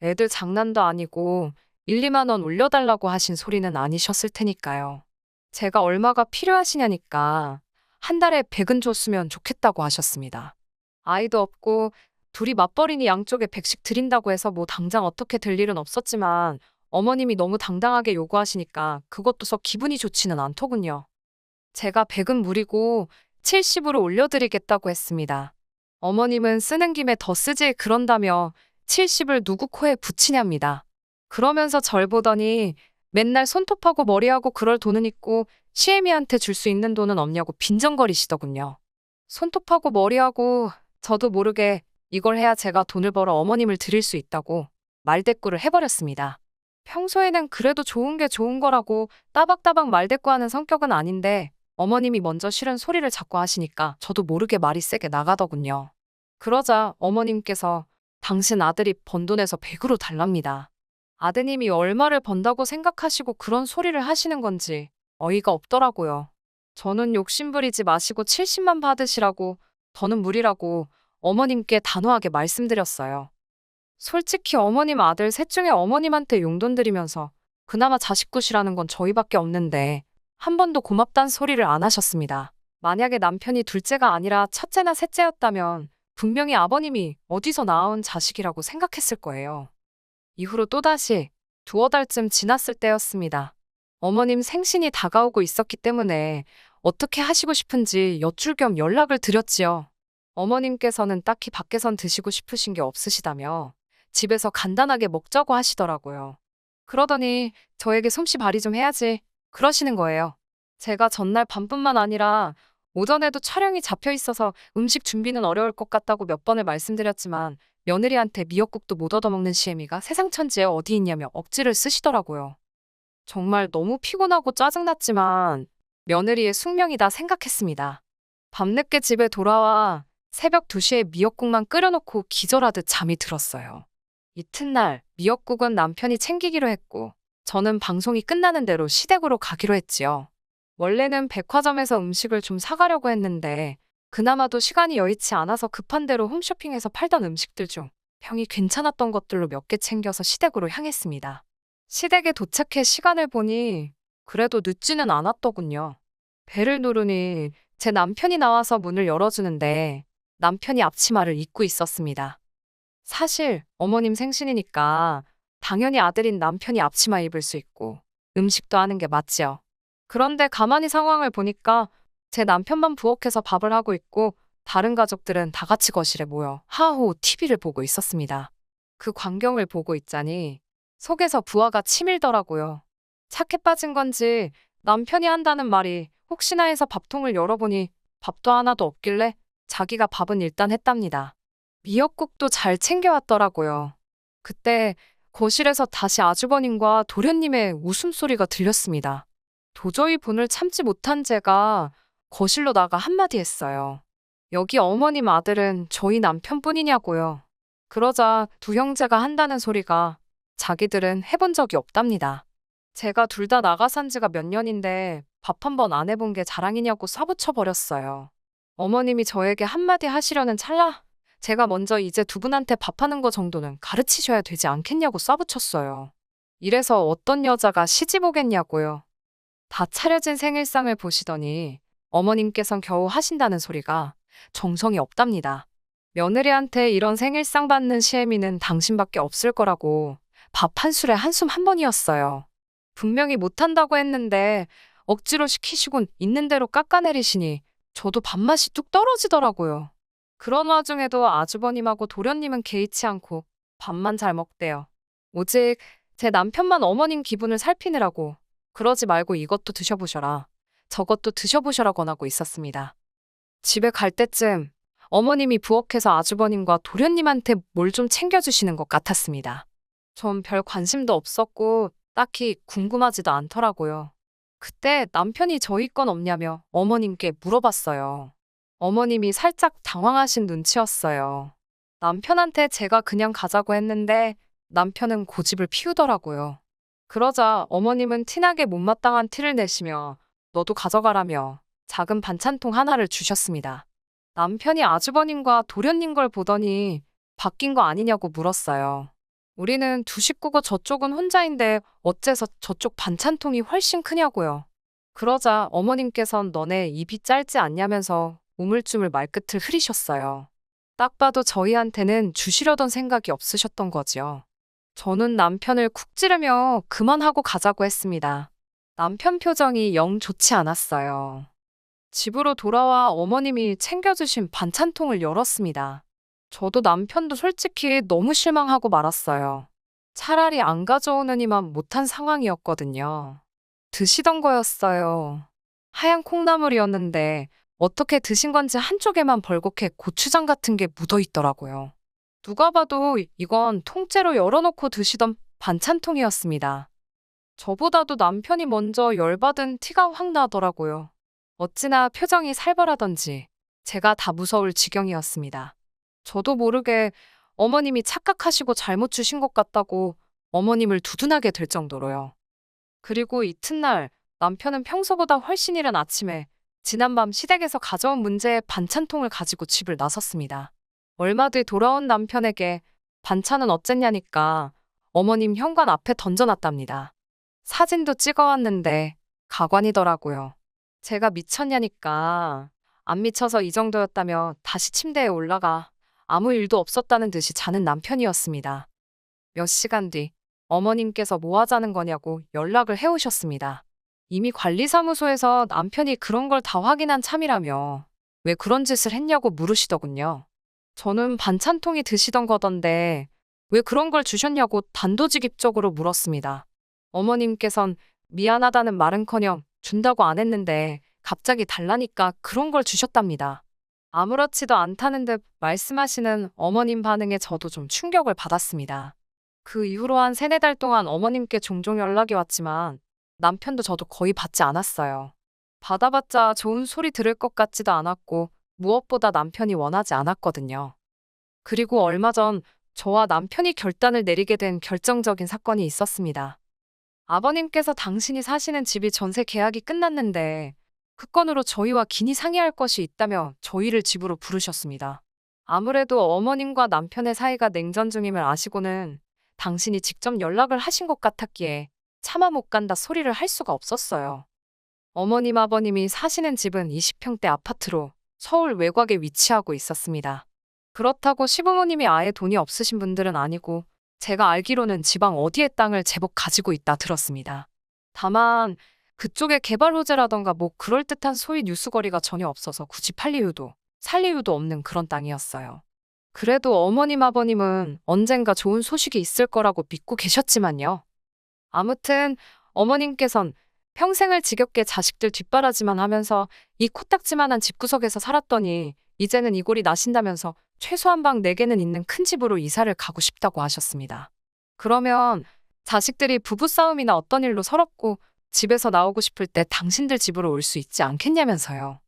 애들 장난도 아니고 1, 2만 원 올려달라고 하신 소리는 아니셨을 테니까요. 제가 얼마가 필요하시냐니까 한 달에 100은 줬으면 좋겠다고 하셨습니다. 아이도 없고 둘이 맞벌이니 양쪽에 100씩 드린다고 해서 뭐 당장 어떻게 될 일은 없었지만 어머님이 너무 당당하게 요구하시니까 그것도 썩 기분이 좋지는 않더군요. 제가 100은 무리고 70으로 올려드리겠다고 했습니다. 어머님은 쓰는 김에 더 쓰지 그런다며 70을 누구 코에 붙이냐입니다. 그러면서 절 보더니 맨날 손톱하고 머리하고 그럴 돈은 있고 시애미한테 줄 수 있는 돈은 없냐고 빈정거리시더군요. 손톱하고 머리하고 저도 모르게 이걸 해야 제가 돈을 벌어 어머님을 드릴 수 있다고 말대꾸를 해버렸습니다. 평소에는 그래도 좋은 게 좋은 거라고 따박따박 말대꾸하는 성격은 아닌데 어머님이 먼저 싫은 소리를 자꾸 하시니까 저도 모르게 말이 세게 나가더군요. 그러자 어머님께서 당신 아들이 번 돈에서 100으로 달랍니다. 아드님이 얼마를 번다고 생각하시고 그런 소리를 하시는 건지 어이가 없더라고요. 저는 욕심부리지 마시고 70만 받으시라고 더는 무리라고 어머님께 단호하게 말씀드렸어요. 솔직히 어머님 아들 셋 중에 어머님한테 용돈 드리면서 그나마 자식굿이라는 건 저희밖에 없는데 한 번도 고맙단 소리를 안 하셨습니다. 만약에 남편이 둘째가 아니라 첫째나 셋째였다면 분명히 아버님이 어디서 낳아온 자식이라고 생각했을 거예요. 이후로 또다시 두어 달쯤 지났을 때였습니다. 어머님 생신이 다가오고 있었기 때문에 어떻게 하시고 싶은지 여쭐 겸 연락을 드렸지요. 어머님께서는 딱히 밖에선 드시고 싶으신 게 없으시다며 집에서 간단하게 먹자고 하시더라고요. 그러더니 저에게 솜씨 발휘 좀 해야지 그러시는 거예요. 제가 전날 밤뿐만 아니라 오전에도 촬영이 잡혀 있어서 음식 준비는 어려울 것 같다고 몇 번을 말씀드렸지만 며느리한테 미역국도 못 얻어먹는 시애미가 세상 천지에 어디 있냐며 억지를 쓰시더라고요. 정말 너무 피곤하고 짜증났지만 며느리의 숙명이다 생각했습니다. 밤늦게 집에 돌아와 새벽 2시에 미역국만 끓여놓고 기절하듯 잠이 들었어요. 이튿날 미역국은 남편이 챙기기로 했고 저는 방송이 끝나는 대로 시댁으로 가기로 했지요. 원래는 백화점에서 음식을 좀 사가려고 했는데 그나마도 시간이 여의치 않아서 급한 대로 홈쇼핑에서 팔던 음식들 중 평이 괜찮았던 것들로 몇 개 챙겨서 시댁으로 향했습니다. 시댁에 도착해 시간을 보니 그래도 늦지는 않았더군요. 벨을 누르니 제 남편이 나와서 문을 열어주는데 남편이 앞치마를 입고 있었습니다. 사실 어머님 생신이니까 당연히 아들인 남편이 앞치마 입을 수 있고 음식도 하는 게 맞지요. 그런데 가만히 상황을 보니까 제 남편만 부엌에서 밥을 하고 있고 다른 가족들은 다 같이 거실에 모여 하하호 TV를 보고 있었습니다. 그 광경을 보고 있자니 속에서 부하가 치밀더라고요. 착해 빠진 건지 남편이 한다는 말이 혹시나 해서 밥통을 열어보니 밥도 하나도 없길래 자기가 밥은 일단 했답니다. 미역국도 잘 챙겨왔더라고요. 그때 거실에서 다시 아주버님과 도련님의 웃음소리가 들렸습니다. 도저히 분을 참지 못한 제가 거실로 나가 한마디 했어요. 여기 어머님 아들은 저희 남편뿐이냐고요. 그러자 두 형제가 한다는 소리가 자기들은 해본 적이 없답니다. 제가 둘 다 나가 산 지가 몇 년인데 밥 한 번 안 해본 게 자랑이냐고 쏴붙여 버렸어요. 어머님이 저에게 한마디 하시려는 찰나 제가 먼저 이제 두 분한테 밥하는 거 정도는 가르치셔야 되지 않겠냐고 쏴붙였어요. 이래서 어떤 여자가 시집 오겠냐고요. 다 차려진 생일상을 보시더니 어머님께선 겨우 하신다는 소리가 정성이 없답니다. 며느리한테 이런 생일상 받는 시애미는 당신밖에 없을 거라고 밥 한 술에 한숨 한 번이었어요. 분명히 못한다고 했는데 억지로 시키시곤 있는 대로 깎아내리시니 저도 밥맛이 뚝 떨어지더라고요. 그런 와중에도 아주버님하고 도련님은 개의치 않고 밥만 잘 먹대요. 오직 제 남편만 어머님 기분을 살피느라고 그러지 말고 이것도 드셔보셔라, 저것도 드셔보셔라 권하고 있었습니다. 집에 갈 때쯤 어머님이 부엌에서 아주버님과 도련님한테 뭘 좀 챙겨주시는 것 같았습니다. 전 별 관심도 없었고 딱히 궁금하지도 않더라고요. 그때 남편이 저희 건 없냐며 어머님께 물어봤어요. 어머님이 살짝 당황하신 눈치였어요. 남편한테 제가 그냥 가자고 했는데 남편은 고집을 피우더라고요. 그러자 어머님은 티나게 못마땅한 티를 내시며 너도 가져가라며 작은 반찬통 하나를 주셨습니다. 남편이 아주버님과 도련님 걸 보더니 바뀐 거 아니냐고 물었어요. 우리는 두 식구고 저쪽은 혼자인데 어째서 저쪽 반찬통이 훨씬 크냐고요. 그러자 어머님께선 너네 입이 짧지 않냐면서 우물쭈물 말끝을 흐리셨어요. 딱 봐도 저희한테는 주시려던 생각이 없으셨던 거지요. 저는 남편을 쿡 찌르며 그만하고 가자고 했습니다. 남편 표정이 영 좋지 않았어요. 집으로 돌아와 어머님이 챙겨주신 반찬통을 열었습니다. 저도 남편도 솔직히 너무 실망하고 말았어요. 차라리 안 가져오느니만 못한 상황이었거든요. 드시던 거였어요. 하얀 콩나물이었는데 어떻게 드신 건지 한쪽에만 벌겋게 고추장 같은 게 묻어 있더라고요. 누가 봐도 이건 통째로 열어놓고 드시던 반찬통이었습니다. 저보다도 남편이 먼저 열받은 티가 확 나더라고요. 어찌나 표정이 살벌하던지 제가 다 무서울 지경이었습니다. 저도 모르게 어머님이 착각하시고 잘못 주신 것 같다고 어머님을 두둔하게 될 정도로요. 그리고 이튿날 남편은 평소보다 훨씬 이른 아침에 지난밤 시댁에서 가져온 문제의 반찬통을 가지고 집을 나섰습니다. 얼마 뒤 돌아온 남편에게 반찬은 어쨌냐니까 어머님 현관 앞에 던져놨답니다. 사진도 찍어왔는데 가관이더라고요. 제가 미쳤냐니까 안 미쳐서 이 정도였다며 다시 침대에 올라가 아무 일도 없었다는 듯이 자는 남편이었습니다. 몇 시간 뒤 어머님께서 뭐 하자는 거냐고 연락을 해오셨습니다. 이미 관리사무소에서 남편이 그런 걸 다 확인한 참이라며 왜 그런 짓을 했냐고 물으시더군요. 저는 반찬통이 드시던 거던데 왜 그런 걸 주셨냐고 단도직입적으로 물었습니다. 어머님께선 미안하다는 말은커녕 준다고 안 했는데 갑자기 달라니까 그런 걸 주셨답니다. 아무렇지도 않다는 듯 말씀하시는 어머님 반응에 저도 좀 충격을 받았습니다. 그 이후로 한 3-4달 동안 어머님께 종종 연락이 왔지만 남편도 저도 거의 받지 않았어요. 받아봤자 좋은 소리 들을 것 같지도 않았고 무엇보다 남편이 원하지 않았거든요. 그리고 얼마 전 저와 남편이 결단을 내리게 된 결정적인 사건이 있었습니다. 아버님께서 당신이 사시는 집이 전세 계약이 끝났는데 그 건으로 저희와 긴히 상의할 것이 있다며 저희를 집으로 부르셨습니다. 아무래도 어머님과 남편의 사이가 냉전 중임을 아시고는 당신이 직접 연락을 하신 것 같았기에 차마 못 간다 소리를 할 수가 없었어요. 어머님 아버님이 사시는 집은 20평대 아파트로 서울 외곽에 위치하고 있었습니다. 그렇다고 시부모님이 아예 돈이 없으신 분들은 아니고 제가 알기로는 지방 어디에 땅을 제법 가지고 있다 들었습니다. 다만 그쪽에 개발 호재라던가 뭐 그럴듯한 소위 뉴스거리가 전혀 없어서 굳이 팔 이유도 살 이유도 없는 그런 땅이었어요. 그래도 어머님 아버님은 언젠가 좋은 소식이 있을 거라고 믿고 계셨지만요. 아무튼 어머님께선 평생을 지겹게 자식들 뒷바라지만 하면서 이 코딱지만한 집구석에서 살았더니 이제는 이골이 나신다면서 최소한 방 4개는 있는 큰 집으로 이사를 가고 싶다고 하셨습니다. 그러면 자식들이 부부싸움이나 어떤 일로 서럽고 집에서 나오고 싶을 때 당신들 집으로 올 수 있지 않겠냐면서요.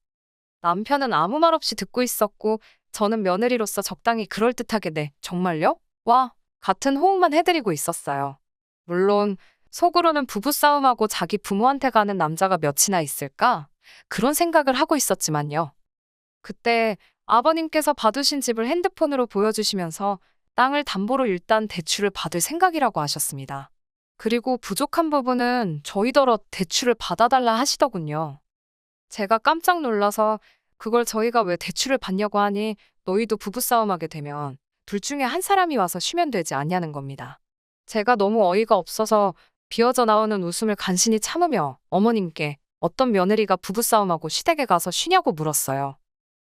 남편은 아무 말 없이 듣고 있었고 저는 며느리로서 적당히 그럴듯하게 네, 정말요? 와, 같은 호응만 해드리고 있었어요. 물론 속으로는 부부싸움하고 자기 부모한테 가는 남자가 몇이나 있을까? 그런 생각을 하고 있었지만요. 그때 아버님께서 받으신 집을 핸드폰으로 보여주시면서 땅을 담보로 일단 대출을 받을 생각이라고 하셨습니다. 그리고 부족한 부분은 저희더러 대출을 받아달라 하시더군요. 제가 깜짝 놀라서 그걸 저희가 왜 대출을 받냐고 하니 너희도 부부싸움하게 되면 둘 중에 한 사람이 와서 쉬면 되지 않냐는 겁니다. 제가 너무 어이가 없어서 비어져 나오는 웃음을 간신히 참으며 어머님께 어떤 며느리가 부부싸움하고 시댁에 가서 쉬냐고 물었어요.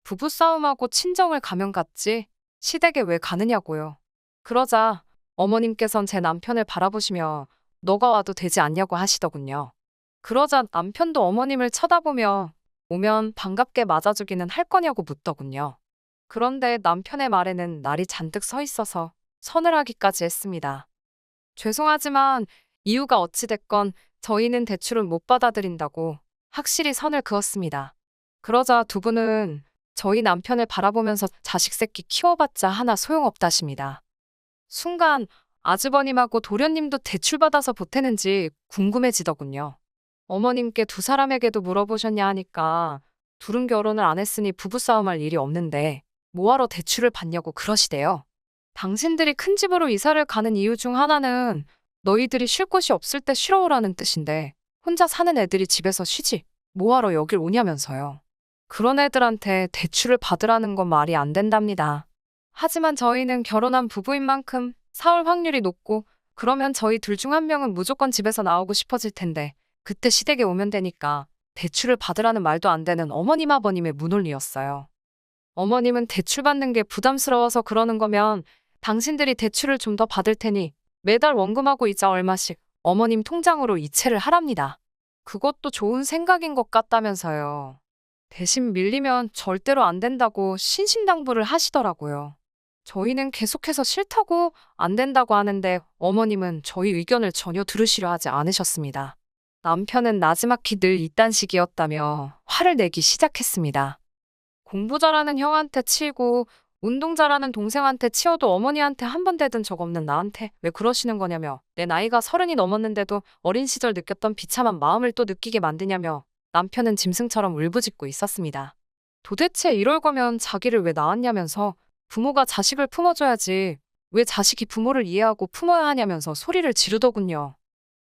부부싸움하고 친정을 가면 갔지 시댁에 왜 가느냐고요. 그러자 어머님께선 제 남편을 바라보시며 너가 와도 되지 않냐고 하시더군요. 그러자 남편도 어머님을 쳐다보며 오면 반갑게 맞아주기는 할 거냐고 묻더군요. 그런데 남편의 말에는 날이 잔뜩 서 있어서 서늘하기까지 했습니다. 죄송하지만 이유가 어찌됐건 저희는 대출을 못 받아들인다고 확실히 선을 그었습니다. 그러자 두 분은 저희 남편을 바라보면서 자식 새끼 키워봤자 하나 소용없다십니다. 순간 아주버님하고 도련님도 대출받아서 보태는지 궁금해지더군요. 어머님께 두 사람에게도 물어보셨냐 하니까 둘은 결혼을 안 했으니 부부싸움할 일이 없는데 뭐하러 대출을 받냐고 그러시대요. 당신들이 큰 집으로 이사를 가는 이유 중 하나는 너희들이 쉴 곳이 없을 때 쉬러 오라는 뜻인데 혼자 사는 애들이 집에서 쉬지 뭐하러 여길 오냐면서요. 그런 애들한테 대출을 받으라는 건 말이 안 된답니다. 하지만 저희는 결혼한 부부인 만큼 사올 확률이 높고 그러면 저희 둘 중 한 명은 무조건 집에서 나오고 싶어질 텐데 그때 시댁에 오면 되니까 대출을 받으라는 말도 안 되는 어머님 아버님의 문논리였어요. 어머님은 대출 받는 게 부담스러워서 그러는 거면 당신들이 대출을 좀 더 받을 테니 매달 원금하고 이자 얼마씩 어머님 통장으로 이체를 하랍니다. 그것도 좋은 생각인 것 같다면서요. 대신 밀리면 절대로 안 된다고 신신당부를 하시더라고요. 저희는 계속해서 싫다고 안 된다고 하는데 어머님은 저희 의견을 전혀 들으시려 하지 않으셨습니다. 남편은 나지막히 늘 이딴 식이었다며 화를 내기 시작했습니다. 공부 잘하는 형한테 치이고 운동 잘하는 동생한테 치여도 어머니한테 한 번 대든 적 없는 나한테 왜 그러시는 거냐며 내 나이가 30이 넘었는데도 어린 시절 느꼈던 비참한 마음을 또 느끼게 만드냐며 남편은 짐승처럼 울부짖고 있었습니다. 도대체 이럴 거면 자기를 왜 낳았냐면서 부모가 자식을 품어줘야지 왜 자식이 부모를 이해하고 품어야 하냐면서 소리를 지르더군요.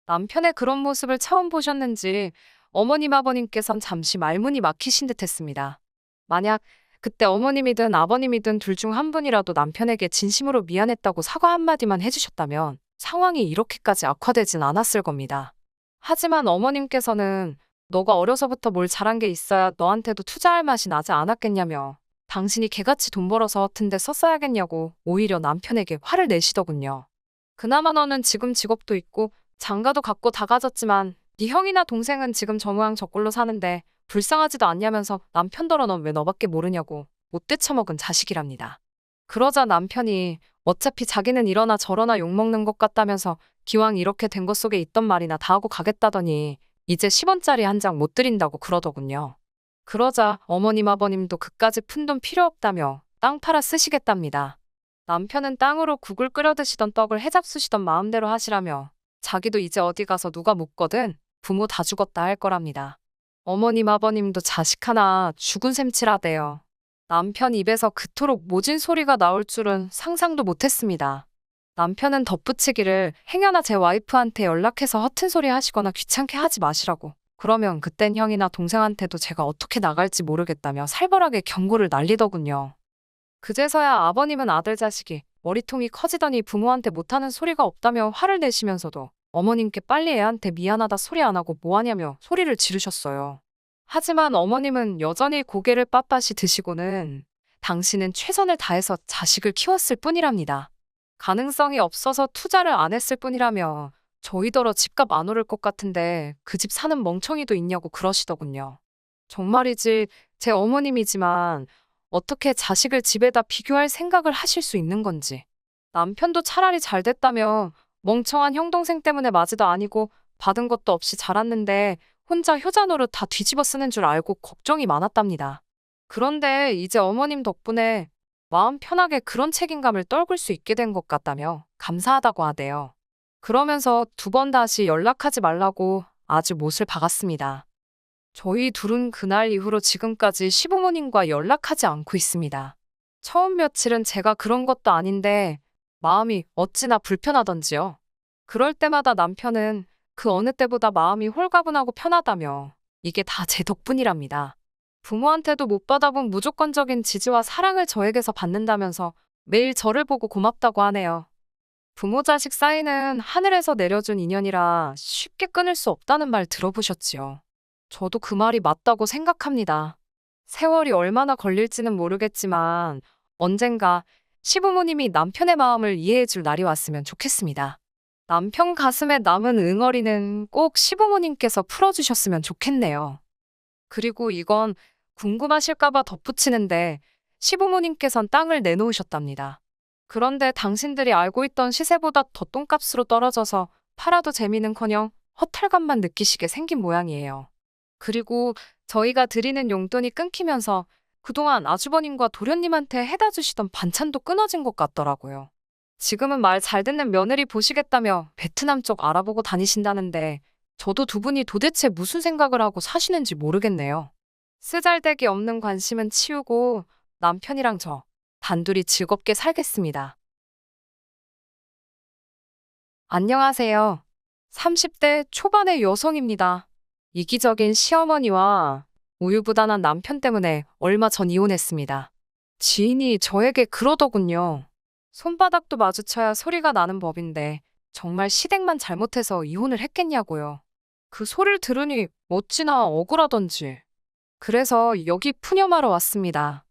남편의 그런 모습을 처음 보셨는지 어머님 아버님께선 잠시 말문이 막히신 듯 했습니다. 만약 그때 어머님이든 아버님이든 둘 중 한 분이라도 남편에게 진심으로 미안했다고 사과 한마디만 해주셨다면 상황이 이렇게까지 악화되진 않았을 겁니다. 하지만 어머님께서는 너가 어려서부터 뭘 잘한 게 있어야 너한테도 투자할 맛이 나지 않았겠냐며 당신이 개같이 돈 벌어서 허튼 데 썼어야겠냐고 오히려 남편에게 화를 내시더군요. 그나마 너는 지금 직업도 있고 장가도 갖고 다 가졌지만 네 형이나 동생은 지금 저 모양 저 꼴로 사는데 불쌍하지도 않냐면서 남편더러 넌 왜 너밖에 모르냐고 못돼 처먹은 자식이랍니다. 그러자 남편이 어차피 자기는 이러나 저러나 욕먹는 것 같다면서 기왕 이렇게 된 것 속에 있던 말이나 다 하고 가겠다더니 이제 10원짜리 한 장 못 드린다고 그러더군요. 그러자 어머님 아버님도 그까지 푼 돈 필요 없다며 땅 팔아 쓰시겠답니다. 남편은 땅으로 국을 끓여 드시던 떡을 해잡수시던 마음대로 하시라며 자기도 이제 어디 가서 누가 묻거든 부모 다 죽었다 할 거랍니다. 어머님 아버님도 자식 하나 죽은 셈치라대요. 남편 입에서 그토록 모진 소리가 나올 줄은 상상도 못했습니다. 남편은 덧붙이기를 행여나 제 와이프한테 연락해서 허튼 소리 하시거나 귀찮게 하지 마시라고. 그러면 그땐 형이나 동생한테도 제가 어떻게 나갈지 모르겠다며 살벌하게 경고를 날리더군요. 그제서야 아버님은 아들 자식이 머리통이 커지더니 부모한테 못하는 소리가 없다며 화를 내시면서도 어머님께 빨리 애한테 미안하다 소리 안 하고 뭐하냐며 소리를 지르셨어요. 하지만 어머님은 여전히 고개를 빳빳이 드시고는 당신은 최선을 다해서 자식을 키웠을 뿐이랍니다. 가능성이 없어서 투자를 안 했을 뿐이라며 저희더러 집값 안 오를 것 같은데 그 집 사는 멍청이도 있냐고 그러시더군요. 정말이지 제 어머님이지만 어떻게 자식을 집에다 비교할 생각을 하실 수 있는 건지. 남편도 차라리 잘 됐다며 멍청한 형 동생 때문에 맞이도 아니고 받은 것도 없이 자랐는데 혼자 효자 노릇 다 뒤집어 쓰는 줄 알고 걱정이 많았답니다. 그런데 이제 어머님 덕분에 마음 편하게 그런 책임감을 떨굴 수 있게 된 것 같다며 감사하다고 하대요. 그러면서 두 번 다시 연락하지 말라고 아주 못을 박았습니다. 저희 둘은 그날 이후로 지금까지 시부모님과 연락하지 않고 있습니다. 처음 며칠은 제가 그런 것도 아닌데 마음이 어찌나 불편하던지요. 그럴 때마다 남편은 그 어느 때보다 마음이 홀가분하고 편하다며 이게 다 제 덕분이랍니다. 부모한테도 못 받아본 무조건적인 지지와 사랑을 저에게서 받는다면서 매일 저를 보고 고맙다고 하네요. 부모 자식 사이는 하늘에서 내려준 인연이라 쉽게 끊을 수 없다는 말 들어보셨지요. 저도 그 말이 맞다고 생각합니다. 세월이 얼마나 걸릴지는 모르겠지만 언젠가 시부모님이 남편의 마음을 이해해 줄 날이 왔으면 좋겠습니다. 남편 가슴에 남은 응어리는 꼭 시부모님께서 풀어주셨으면 좋겠네요. 그리고 이건 궁금하실까봐 덧붙이는데 시부모님께선 땅을 내놓으셨답니다. 그런데 당신들이 알고 있던 시세보다 더 똥값으로 떨어져서 팔아도 재미는커녕 허탈감만 느끼시게 생긴 모양이에요. 그리고 저희가 드리는 용돈이 끊기면서 그동안 아주버님과 도련님한테 해다 주시던 반찬도 끊어진 것 같더라고요. 지금은 말 잘 듣는 며느리 보시겠다며 베트남 쪽 알아보고 다니신다는데 저도 두 분이 도대체 무슨 생각을 하고 사시는지 모르겠네요. 쓰잘데기 없는 관심은 치우고 남편이랑 저 단둘이 즐겁게 살겠습니다. 안녕하세요. 30대 초반의 여성입니다. 이기적인 시어머니와 우유부단한 남편 때문에 얼마 전 이혼했습니다. 지인이 저에게 그러더군요. 손바닥도 마주쳐야 소리가 나는 법인데 정말 시댁만 잘못해서 이혼을 했겠냐고요. 그 소리를 들으니 어찌나 억울하던지. 그래서 여기 푸념하러 왔습니다.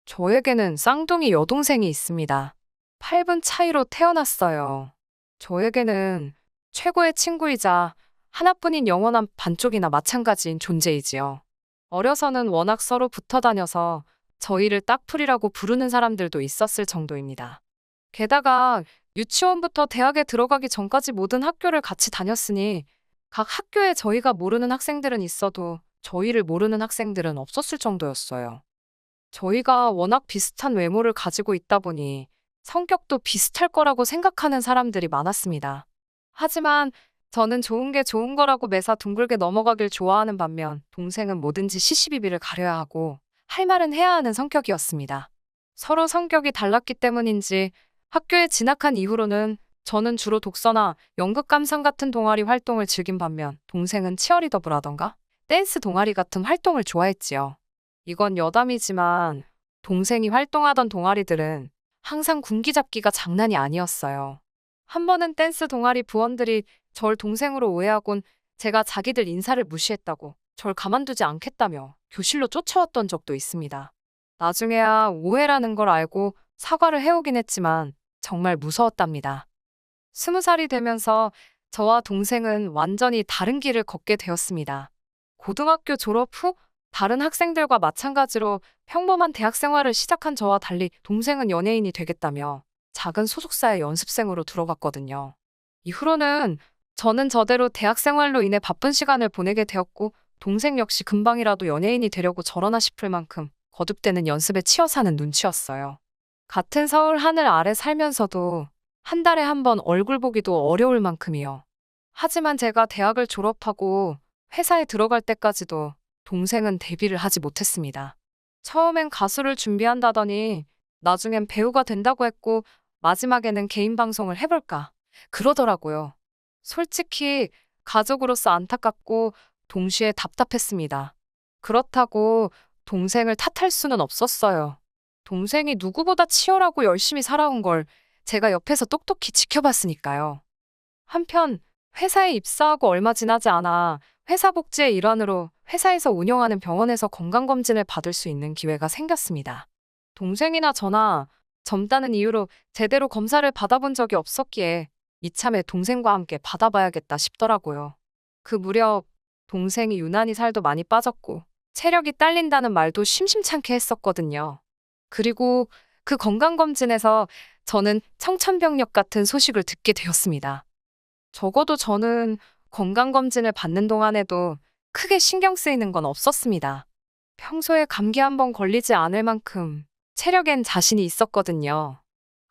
저에게는 쌍둥이 여동생이 있습니다. 8분 차이로 태어났어요. 저에게는 최고의 친구이자 하나뿐인 영원한 반쪽이나 마찬가지인 존재이지요. 어려서는 워낙 서로 붙어 다녀서 저희를 딱풀이라고 부르는 사람들도 있었을 정도입니다. 게다가 유치원부터 대학에 들어가기 전까지 모든 학교를 같이 다녔으니 각 학교에 저희가 모르는 학생들은 있어도 저희를 모르는 학생들은 없었을 정도였어요. 저희가 워낙 비슷한 외모를 가지고 있다 보니 성격도 비슷할 거라고 생각하는 사람들이 많았습니다. 하지만 저는 좋은 게 좋은 거라고 매사 둥글게 넘어가길 좋아하는 반면 동생은 뭐든지 시시비비를 가려야 하고 할 말은 해야 하는 성격이었습니다. 서로 성격이 달랐기 때문인지 학교에 진학한 이후로는 저는 주로 독서나 연극 감상 같은 동아리 활동을 즐긴 반면 동생은 치어리더부라던가 댄스 동아리 같은 활동을 좋아했지요. 이건 여담이지만 동생이 활동하던 동아리들은 항상 군기잡기가 장난이 아니었어요. 한 번은 댄스 동아리 부원들이 절 동생으로 오해하곤 제가 자기들 인사를 무시했다고 절 가만두지 않겠다며 교실로 쫓아왔던 적도 있습니다. 나중에야 오해라는 걸 알고 사과를 해오긴 했지만 정말 무서웠답니다. 20살이 되면서 저와 동생은 완전히 다른 길을 걷게 되었습니다. 고등학교 졸업 후 다른 학생들과 마찬가지로 평범한 대학 생활을 시작한 저와 달리 동생은 연예인이 되겠다며 작은 소속사의 연습생으로 들어갔거든요. 이후로는 저는 저대로 대학 생활로 인해 바쁜 시간을 보내게 되었고 동생 역시 금방이라도 연예인이 되려고 저러나 싶을 만큼 거듭되는 연습에 치여 사는 눈치였어요. 같은 서울 하늘 아래 살면서도 한 달에 한 번 얼굴 보기도 어려울 만큼이요. 하지만 제가 대학을 졸업하고 회사에 들어갈 때까지도 동생은 데뷔를 하지 못했습니다. 처음엔 가수를 준비한다더니 나중엔 배우가 된다고 했고 마지막에는 개인 방송을 해볼까 그러더라고요. 솔직히 가족으로서 안타깝고 동시에 답답했습니다. 그렇다고 동생을 탓할 수는 없었어요. 동생이 누구보다 치열하고 열심히 살아온 걸 제가 옆에서 똑똑히 지켜봤으니까요. 한편 회사에 입사하고 얼마 지나지 않아 회사 복지의 일환으로 회사에서 운영하는 병원에서 건강검진을 받을 수 있는 기회가 생겼습니다. 동생이나 저나 젊다는 이유로 제대로 검사를 받아본 적이 없었기에 이참에 동생과 함께 받아봐야겠다 싶더라고요. 그 무렵 동생이 유난히 살도 많이 빠졌고 체력이 딸린다는 말도 심심찮게 했었거든요. 그리고 그 건강검진에서 저는 청천벽력 같은 소식을 듣게 되었습니다. 적어도 저는 건강검진을 받는 동안에도 크게 신경 쓰이는 건 없었습니다. 평소에 감기 한 번 걸리지 않을 만큼 체력엔 자신이 있었거든요.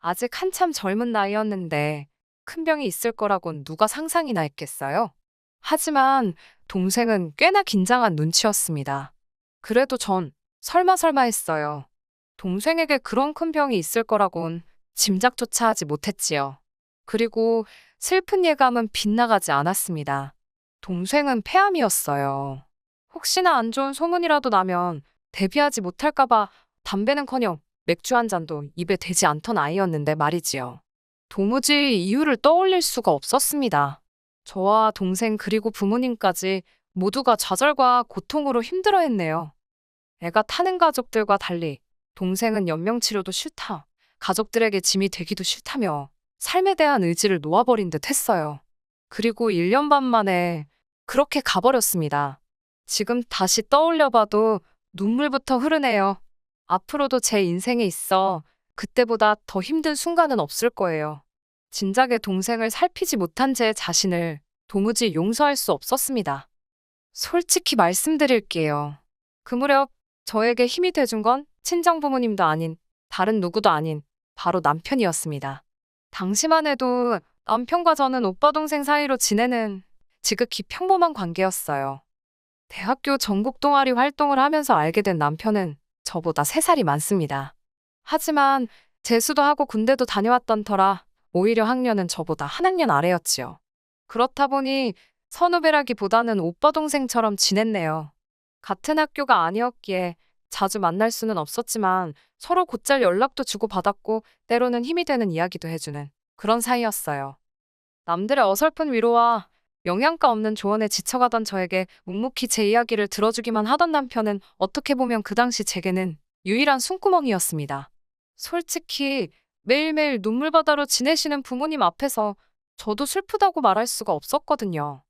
아직 한참 젊은 나이였는데 큰 병이 있을 거라곤 누가 상상이나 했겠어요? 하지만 동생은 꽤나 긴장한 눈치였습니다. 그래도 전 설마 했어요. 동생에게 그런 큰 병이 있을 거라곤 짐작조차 하지 못했지요. 그리고 슬픈 예감은 빗나가지 않았습니다. 동생은 폐암이었어요. 혹시나 안 좋은 소문이라도 나면 대비하지 못할까봐 담배는커녕 맥주 한 잔도 입에 대지 않던 아이였는데 말이지요. 도무지 이유를 떠올릴 수가 없었습니다. 저와 동생 그리고 부모님까지 모두가 좌절과 고통으로 힘들어했네요. 애가 타는 가족들과 달리 동생은 연명치료도 싫다, 가족들에게 짐이 되기도 싫다며 삶에 대한 의지를 놓아버린 듯 했어요. 그리고 1년 반 만에 그렇게 가버렸습니다. 지금 다시 떠올려봐도 눈물부터 흐르네요. 앞으로도 제 인생에 있어 그때보다 더 힘든 순간은 없을 거예요. 진작에 동생을 살피지 못한 제 자신을 도무지 용서할 수 없었습니다. 솔직히 말씀드릴게요. 그 무렵 저에게 힘이 돼준 건 친정 부모님도 아닌 다른 누구도 아닌 바로 남편이었습니다. 당시만 해도 남편과 저는 오빠 동생 사이로 지내는 지극히 평범한 관계였어요. 대학교 전국 동아리 활동을 하면서 알게 된 남편은 저보다 3살이 많습니다. 하지만 재수도 하고 군대도 다녀왔던 터라 오히려 학년은 저보다 한 학년 아래였지요. 그렇다 보니 선후배라기보다는 오빠 동생처럼 지냈네요. 같은 학교가 아니었기에 자주 만날 수는 없었지만 서로 곧잘 연락도 주고받았고 때로는 힘이 되는 이야기도 해주는 그런 사이였어요. 남들의 어설픈 위로와 영양가 없는 조언에 지쳐가던 저에게 묵묵히 제 이야기를 들어주기만 하던 남편은 어떻게 보면 그 당시 제게는 유일한 숨구멍이었습니다. 솔직히 매일매일 눈물바다로 지내시는 부모님 앞에서 저도 슬프다고 말할 수가 없었거든요.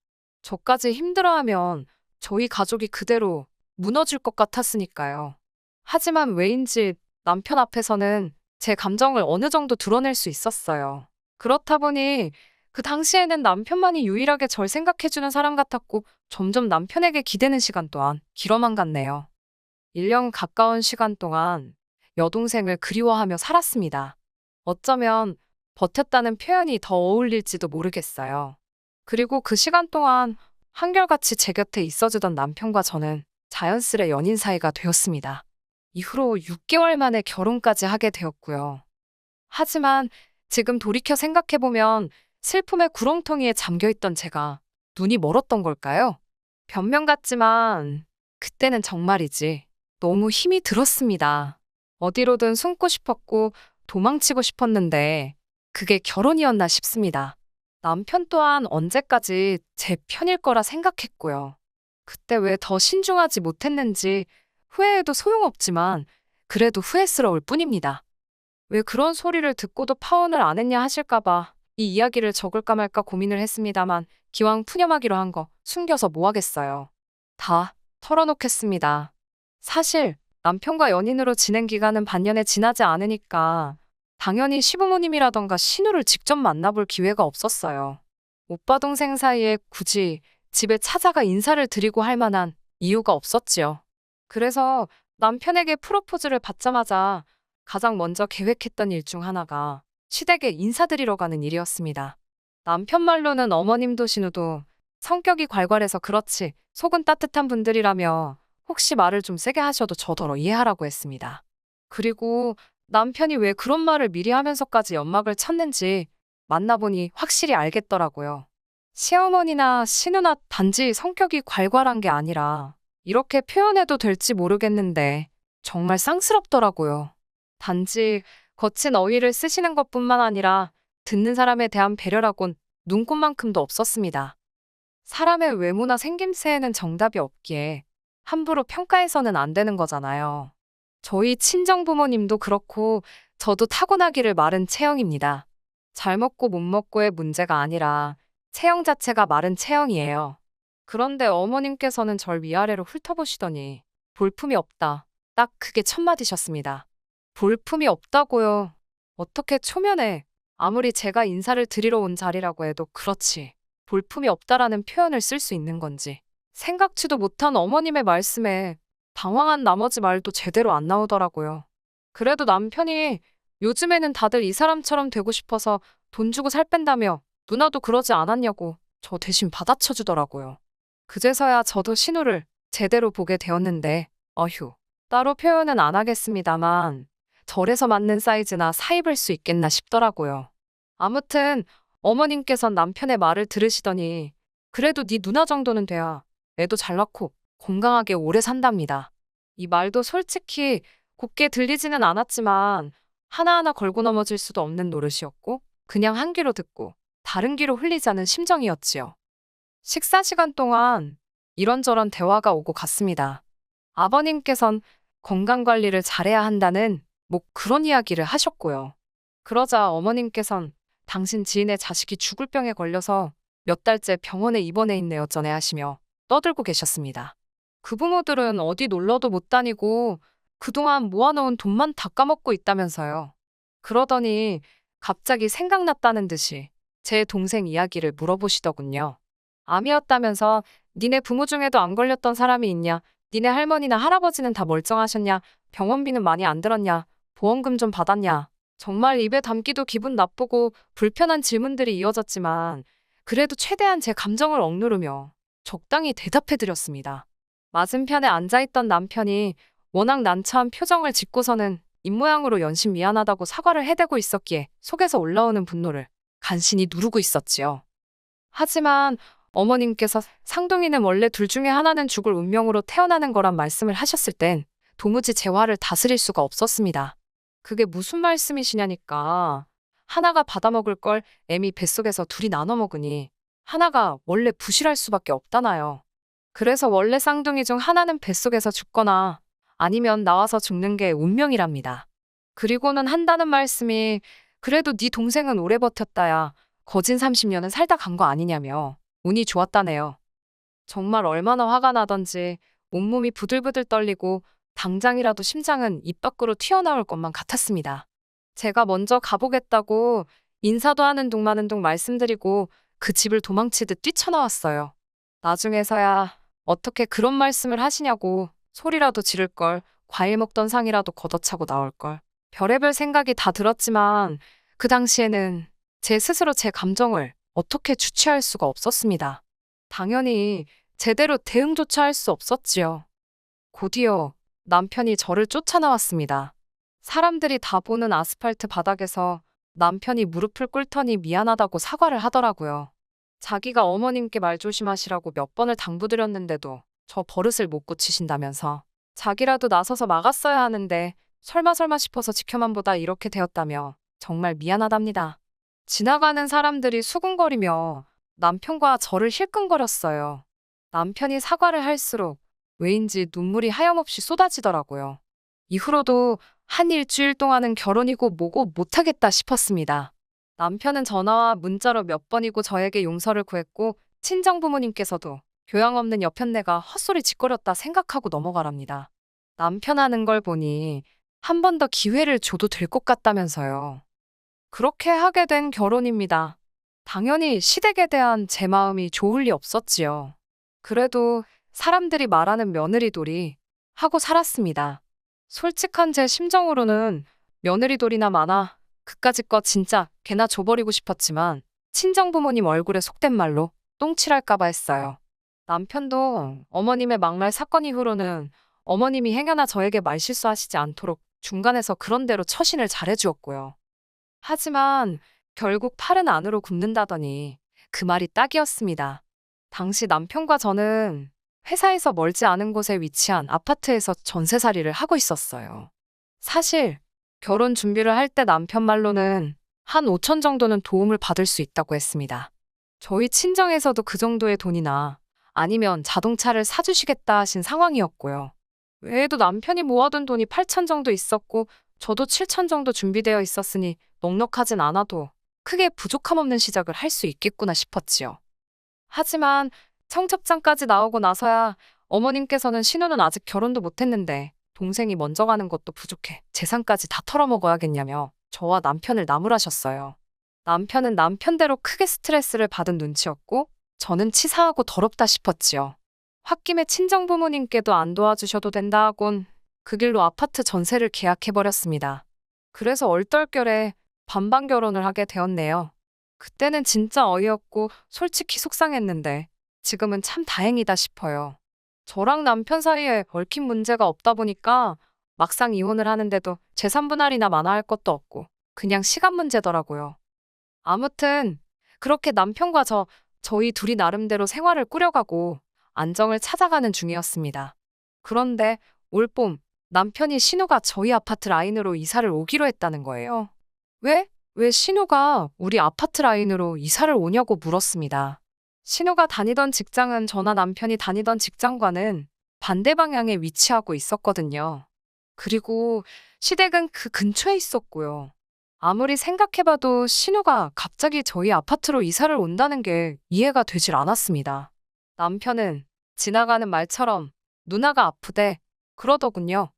저까지 힘들어하면 저희 가족이 그대로 무너질 것 같았으니까요. 하지만 왜인지 남편 앞에서는 제 감정을 어느 정도 드러낼 수 있었어요. 그렇다 보니 그 당시에는 남편만이 유일하게 절 생각해주는 사람 같았고 점점 남편에게 기대는 시간 또한 길어만 갔네요. 1년 가까운 시간 동안 여동생을 그리워하며 살았습니다. 어쩌면 버텼다는 표현이 더 어울릴지도 모르겠어요. 그리고 그 시간 동안 한결같이 제 곁에 있어주던 남편과 저는 자연스레 연인 사이가 되었습니다. 이후로 6개월 만에 결혼까지 하게 되었고요. 하지만 지금 돌이켜 생각해보면 슬픔의 구렁텅이에 잠겨있던 제가 눈이 멀었던 걸까요? 변명 같지만 그때는 정말이지 너무 힘이 들었습니다. 어디로든 숨고 싶었고 도망치고 싶었는데 그게 결혼이었나 싶습니다. 남편 또한 언제까지 제 편일 거라 생각했고요. 그때 왜 더 신중하지 못했는지 후회해도 소용없지만 그래도 후회스러울 뿐입니다. 왜 그런 소리를 듣고도 파혼을 안 했냐 하실까봐 이 이야기를 적을까 말까 고민을 했습니다만 기왕 푸념하기로 한 거 숨겨서 뭐 하겠어요. 다 털어놓겠습니다. 사실 남편과 연인으로 지낸 기간은 반년에 지나지 않으니까 당연히 시부모님이라던가 신우를 직접 만나볼 기회가 없었어요. 오빠 동생 사이에 굳이 집에 찾아가 인사를 드리고 할 만한 이유가 없었지요. 그래서 남편에게 프로포즈를 받자마자 가장 먼저 계획했던 일 중 하나가 시댁에 인사드리러 가는 일이었습니다. 남편 말로는 어머님도 신우도 성격이 괄괄해서 그렇지 속은 따뜻한 분들이라며 혹시 말을 좀 세게 하셔도 저더러 이해하라고 했습니다. 그리고 남편이 왜 그런 말을 미리 하면서까지 연막을 쳤는지 만나보니 확실히 알겠더라고요. 시어머니나 신우나 단지 성격이 괄괄한 게 아니라 이렇게 표현해도 될지 모르겠는데 정말 쌍스럽더라고요. 단지 거친 어휘를 쓰시는 것뿐만 아니라 듣는 사람에 대한 배려라곤 눈꼽만큼도 없었습니다. 사람의 외모나 생김새에는 정답이 없기에 함부로 평가해서는 안 되는 거잖아요. 저희 친정 부모님도 그렇고 저도 타고나기를 마른 체형입니다. 잘 먹고 못 먹고의 문제가 아니라 체형 자체가 마른 체형이에요. 그런데 어머님께서는 절 위아래로 훑어보시더니 볼품이 없다. 딱 그게 첫마디셨습니다. 볼품이 없다고요. 어떻게 초면에 아무리 제가 인사를 드리러 온 자리라고 해도 그렇지. 볼품이 없다라는 표현을 쓸 수 있는 건지. 생각지도 못한 어머님의 말씀에 당황한 나머지 말도 제대로 안 나오더라고요. 그래도 남편이 요즘에는 다들 이 사람처럼 되고 싶어서 돈 주고 살 뺀다며 누나도 그러지 않았냐고 저 대신 받아쳐주더라고요. 그제서야 저도 신우를 제대로 보게 되었는데 어휴, 따로 표현은 안 하겠습니다만 절에서 맞는 사이즈나 사 입을 수 있겠나 싶더라고요. 아무튼 어머님께선 남편의 말을 들으시더니 그래도 네 누나 정도는 돼야 애도 잘 낳고 건강하게 오래 산답니다. 이 말도 솔직히 곱게 들리지는 않았지만 하나하나 걸고 넘어질 수도 없는 노릇이었고 그냥 한 귀로 듣고 다른 귀로 흘리자는 심정이었지요. 식사 시간 동안 이런저런 대화가 오고 갔습니다. 아버님께선 건강관리를 잘해야 한다는 뭐 그런 이야기를 하셨고요. 그러자 어머님께선 당신 지인의 자식이 죽을 병에 걸려서 몇 달째 병원에 입원해 있네요 전에 하시며 떠들고 계셨습니다. 그 부모들은 어디 놀러도 못 다니고 그동안 모아놓은 돈만 다 까먹고 있다면서요. 그러더니 갑자기 생각났다는 듯이 제 동생 이야기를 물어보시더군요. 암이었다면서 니네 부모 중에도 안 걸렸던 사람이 있냐? 니네 할머니나 할아버지는 다 멀쩡하셨냐? 병원비는 많이 안 들었냐? 보험금 좀 받았냐? 정말 입에 담기도 기분 나쁘고 불편한 질문들이 이어졌지만 그래도 최대한 제 감정을 억누르며 적당히 대답해드렸습니다. 맞은편에 앉아있던 남편이 워낙 난처한 표정을 짓고서는 입모양으로 연신 미안하다고 사과를 해대고 있었기에 속에서 올라오는 분노를 간신히 누르고 있었지요. 하지만 어머님께서 상둥이는 원래 둘 중에 하나는 죽을 운명으로 태어나는 거란 말씀을 하셨을 땐 도무지 제 화를 다스릴 수가 없었습니다. 그게 무슨 말씀이시냐니까. 하나가 받아먹을 걸 애미 뱃속에서 둘이 나눠 먹으니 하나가 원래 부실할 수밖에 없다나요. 그래서 원래 쌍둥이 중 하나는 뱃속에서 죽거나 아니면 나와서 죽는 게 운명이랍니다. 그리고는 한다는 말씀이 그래도 네 동생은 오래 버텼다야 거진 30년은 살다 간 거 아니냐며 운이 좋았다네요. 정말 얼마나 화가 나던지 온몸이 부들부들 떨리고 당장이라도 심장은 입 밖으로 튀어나올 것만 같았습니다. 제가 먼저 가보겠다고 인사도 하는 둥 마는 둥 말씀드리고 그 집을 도망치듯 뛰쳐나왔어요. 나중에서야 어떻게 그런 말씀을 하시냐고 소리라도 지를 걸, 과일 먹던 상이라도 걷어차고 나올 걸. 별의별 생각이 다 들었지만 그 당시에는 제 스스로 제 감정을 어떻게 주체할 수가 없었습니다. 당연히 제대로 대응조차 할 수 없었지요. 곧이어 남편이 저를 쫓아나왔습니다. 사람들이 다 보는 아스팔트 바닥에서 남편이 무릎을 꿇더니 미안하다고 사과를 하더라고요. 자기가 어머님께 말 조심하시라고 몇 번을 당부드렸는데도 저 버릇을 못 고치신다면서 자기라도 나서서 막았어야 하는데 설마 싶어서 지켜만 보다 이렇게 되었다며 정말 미안하답니다. 지나가는 사람들이 수군거리며 남편과 저를 힐끔거렸어요. 남편이 사과를 할수록 왜인지 눈물이 하염없이 쏟아지더라고요. 이후로도 한 일주일 동안은 결혼이고 뭐고 못하겠다 싶었습니다. 남편은 전화와 문자로 몇 번이고 저에게 용서를 구했고 친정 부모님께서도 교양 없는 여편네가 헛소리 짓거렸다 생각하고 넘어가랍니다. 남편 하는 걸 보니 한 번 더 기회를 줘도 될 것 같다면서요. 그렇게 하게 된 결혼입니다. 당연히 시댁에 대한 제 마음이 좋을 리 없었지요. 그래도 사람들이 말하는 며느리돌이 하고 살았습니다. 솔직한 제 심정으로는 며느리돌이나 많아 그까짓 거 진짜 개나 줘버리고 싶었지만 친정부모님 얼굴에 속된 말로 똥칠할까봐 했어요. 남편도 어머님의 막말 사건 이후로는 어머님이 행여나 저에게 말실수하시지 않도록 중간에서 그런대로 처신을 잘해주었고요. 하지만 결국 팔은 안으로 굽는다더니 그 말이 딱이었습니다. 당시 남편과 저는 회사에서 멀지 않은 곳에 위치한 아파트에서 전세살이를 하고 있었어요. 사실 결혼 준비를 할 때 남편 말로는 한 5천 정도는 도움을 받을 수 있다고 했습니다. 저희 친정에서도 그 정도의 돈이나 아니면 자동차를 사주시겠다 하신 상황이었고요. 외에도 남편이 모아둔 돈이 8천 정도 있었고 저도 7천 정도 준비되어 있었으니 넉넉하진 않아도 크게 부족함 없는 시작을 할 수 있겠구나 싶었지요. 하지만 청첩장까지 나오고 나서야 어머님께서는 신우는 아직 결혼도 못했는데 동생이 먼저 가는 것도 부족해 재산까지 다 털어먹어야겠냐며 저와 남편을 나무라셨어요. 남편은 남편대로 크게 스트레스를 받은 눈치였고 저는 치사하고 더럽다 싶었지요. 홧김에 친정부모님께도 안 도와주셔도 된다 하곤 그 길로 아파트 전세를 계약해버렸습니다. 그래서 얼떨결에 반반 결혼을 하게 되었네요. 그때는 진짜 어이없고 솔직히 속상했는데 지금은 참 다행이다 싶어요. 저랑 남편 사이에 얽힌 문제가 없다 보니까 막상 이혼을 하는데도 재산 분할이나 많아 할 것도 없고 그냥 시간 문제더라고요. 아무튼 그렇게 남편과 저희 둘이 나름대로 생활을 꾸려가고 안정을 찾아가는 중이었습니다. 그런데 올봄 남편이 신우가 저희 아파트 라인으로 이사를 오기로 했다는 거예요. 왜? 왜 신우가 우리 아파트 라인으로 이사를 오냐고 물었습니다. 신우가 다니던 직장은 저나 남편이 다니던 직장과는 반대 방향에 위치하고 있었거든요. 그리고 시댁은 그 근처에 있었고요. 아무리 생각해봐도 신우가 갑자기 저희 아파트로 이사를 온다는 게 이해가 되질 않았습니다. 남편은 지나가는 말처럼 누나가 아프대 그러더군요.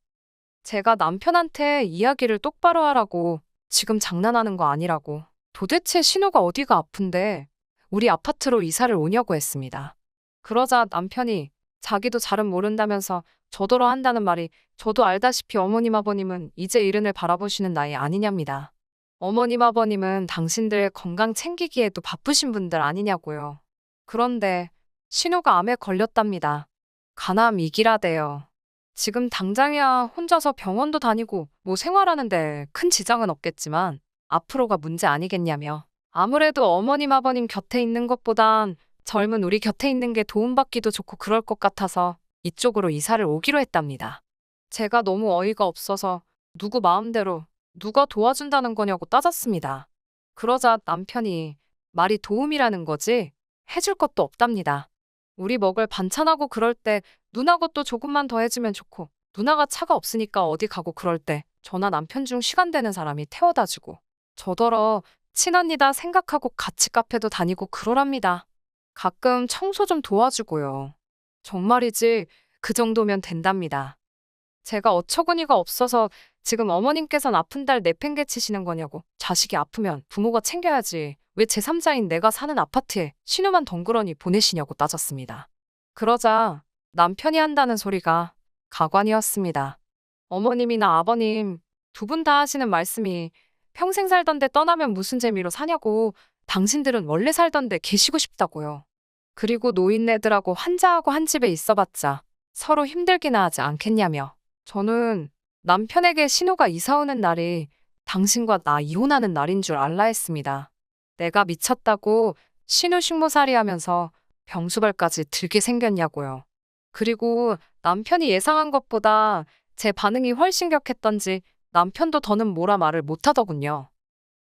제가 남편한테 이야기를 똑바로 하라고 지금 장난하는 거 아니라고 도대체 신우가 어디가 아픈데 우리 아파트로 이사를 오냐고 했습니다. 그러자 남편이 자기도 잘은 모른다면서 저더러 한다는 말이 저도 알다시피 어머님 아버님은 이제 이른을 바라보시는 나이 아니냐입니다. 어머님 아버님은 당신들의 건강 챙기기에도 바쁘신 분들 아니냐고요. 그런데 신우가 암에 걸렸답니다. 간암 2기라대요. 지금 당장이야 혼자서 병원도 다니고 뭐 생활하는데 큰 지장은 없겠지만 앞으로가 문제 아니겠냐며. 아무래도 어머님 아버님 곁에 있는 것보단 젊은 우리 곁에 있는 게 도움받기도 좋고 그럴 것 같아서 이쪽으로 이사를 오기로 했답니다. 제가 너무 어이가 없어서 누구 마음대로 누가 도와준다는 거냐고 따졌습니다. 그러자 남편이 말이 도움이라는 거지 해줄 것도 없답니다. 우리 먹을 반찬하고 그럴 때 누나 것도 조금만 더 해주면 좋고 누나가 차가 없으니까 어디 가고 그럴 때 저나 남편 중 시간 되는 사람이 태워다 주고 저더러 친언니다 생각하고 같이 카페도 다니고 그러랍니다. 가끔 청소 좀 도와주고요. 정말이지 그 정도면 된답니다. 제가 어처구니가 없어서 지금 어머님께선 아픈 딸 내팽개치시는 거냐고. 자식이 아프면 부모가 챙겨야지. 왜 제3자인 내가 사는 아파트에 신우만 덩그러니 보내시냐고 따졌습니다. 그러자 남편이 한다는 소리가 가관이었습니다. 어머님이나 아버님 두 분 다 하시는 말씀이 평생 살던 데 떠나면 무슨 재미로 사냐고. 당신들은 원래 살던 데 계시고 싶다고요. 그리고 노인네들하고 환자하고 한 집에 있어봤자 서로 힘들기나 하지 않겠냐며. 저는 남편에게 신우가 이사 오는 날이 당신과 나 이혼하는 날인 줄 알라 했습니다. 내가 미쳤다고 신우 식모살이 하면서 병수발까지 들게 생겼냐고요. 그리고 남편이 예상한 것보다 제 반응이 훨씬 격했던지 남편도 더는 뭐라 말을 못하더군요.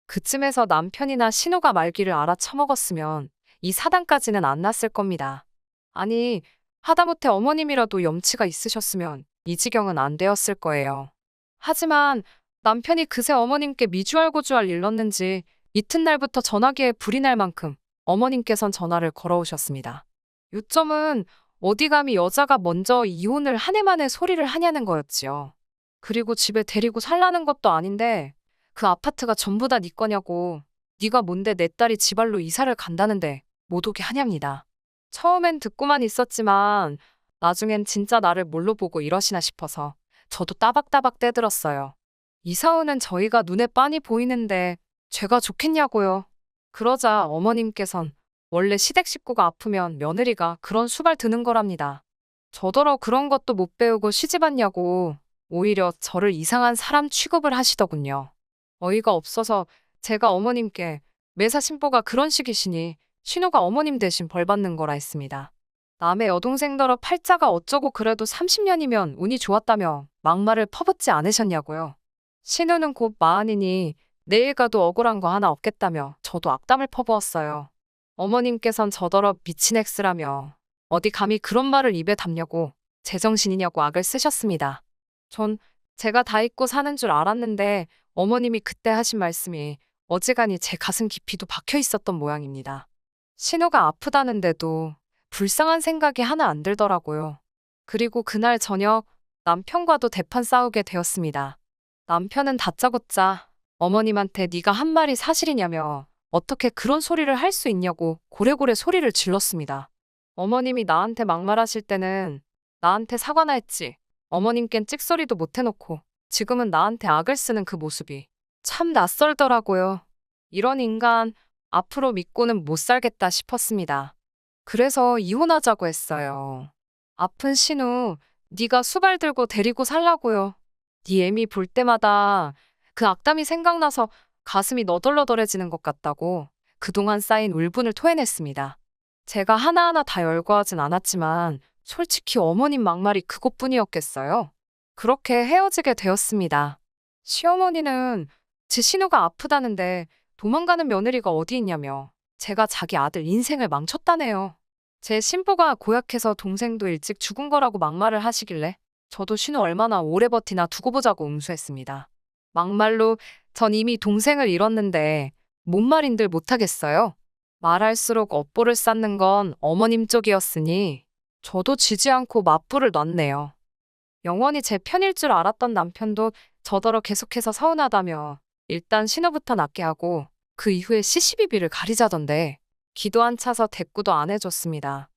그쯤에서 남편이나 신우가 말귀를 알아쳐먹었으면 이 사단까지는 안 났을 겁니다. 아니, 하다못해 어머님이라도 염치가 있으셨으면 이 지경은 안 되었을 거예요. 하지만 남편이 그새 어머님께 미주알고주알 일렀는지 이튿날부터 전화기에 불이 날 만큼 어머님께선 전화를 걸어오셨습니다. 요점은 어디 감히 여자가 먼저 이혼을 한 해 만에 소리를 하냐는 거였지요. 그리고 집에 데리고 살라는 것도 아닌데 그 아파트가 전부 다 네 거냐고. 네가 뭔데 내 딸이 지발로 이사를 간다는데 못 오게 하냐입니다. 처음엔 듣고만 있었지만 나중엔 진짜 나를 뭘로 보고 이러시나 싶어서 저도 따박따박 떼들었어요. 이사 오는 저희가 눈에 빤히 보이는데 죄가 좋겠냐고요. 그러자 어머님께선 원래 시댁 식구가 아프면 며느리가 그런 수발 드는 거랍니다. 저더러 그런 것도 못 배우고 시집왔냐고 오히려 저를 이상한 사람 취급을 하시더군요. 어이가 없어서 제가 어머님께 매사 신보가 그런 식이시니 신우가 어머님 대신 벌 받는 거라 했습니다. 남의 여동생더러 팔자가 어쩌고 그래도 30년이면 운이 좋았다며 막말을 퍼붓지 않으셨냐고요. 신우는 곧 마흔이니 내일 가도 억울한 거 하나 없겠다며 저도 악담을 퍼부었어요. 어머님께선 저더러 미친 엑스라며 어디 감히 그런 말을 입에 담냐고 제정신이냐고 악을 쓰셨습니다. 전 제가 다 잊고 사는 줄 알았는데 어머님이 그때 하신 말씀이 어지간히 제 가슴 깊이도 박혀 있었던 모양입니다. 신우가 아프다는데도 불쌍한 생각이 하나 안 들더라고요. 그리고 그날 저녁 남편과도 대판 싸우게 되었습니다. 남편은 다짜고짜 어머님한테 네가 한 말이 사실이냐며 어떻게 그런 소리를 할 수 있냐고 고래고래 소리를 질렀습니다. 어머님이 나한테 막말하실 때는 나한테 사과나 했지. 어머님껜 찍소리도 못 해놓고 지금은 나한테 악을 쓰는 그 모습이 참 낯설더라고요. 이런 인간 앞으로 믿고는 못 살겠다 싶었습니다. 그래서 이혼하자고 했어요. 아픈 신우, 네가 수발 들고 데리고 살라고요. 네 애미 볼 때마다 그 악담이 생각나서 가슴이 너덜너덜해지는 것 같다고. 그동안 쌓인 울분을 토해냈습니다. 제가 하나하나 다 열거하진 않았지만 솔직히 어머님 막말이 그것뿐이었겠어요. 그렇게 헤어지게 되었습니다. 시어머니는 제 신우가 아프다는데 도망가는 며느리가 어디 있냐며 제가 자기 아들 인생을 망쳤다네요. 제 신부가 고약해서 동생도 일찍 죽은 거라고 막말을 하시길래 저도 신우 얼마나 오래 버티나 두고 보자고 응수했습니다. 막말로 전 이미 동생을 잃었는데 뭔 말인들 못하겠어요. 말할수록 업보를 쌓는 건 어머님 쪽이었으니 저도 지지 않고 맞불을 놨네요. 영원히 제 편일 줄 알았던 남편도 저더러 계속해서 서운하다며 일단 신호부터 낫게 하고 그 이후에 시시비비를 가리자던데 기도 안 차서 대꾸도 안 해줬습니다.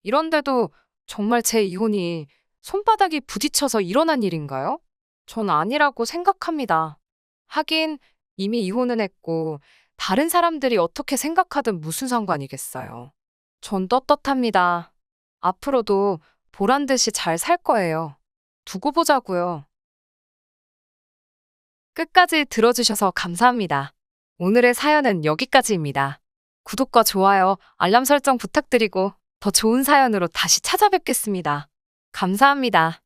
이런데도 정말 제 이혼이 손바닥이 부딪혀서 일어난 일인가요? 전 아니라고 생각합니다. 하긴 이미 이혼은 했고 다른 사람들이 어떻게 생각하든 무슨 상관이겠어요. 전 떳떳합니다. 앞으로도 보란 듯이 잘 살 거예요. 두고 보자고요. 끝까지 들어주셔서 감사합니다. 오늘의 사연은 여기까지입니다. 구독과 좋아요, 알람 설정 부탁드리고 더 좋은 사연으로 다시 찾아뵙겠습니다. 감사합니다.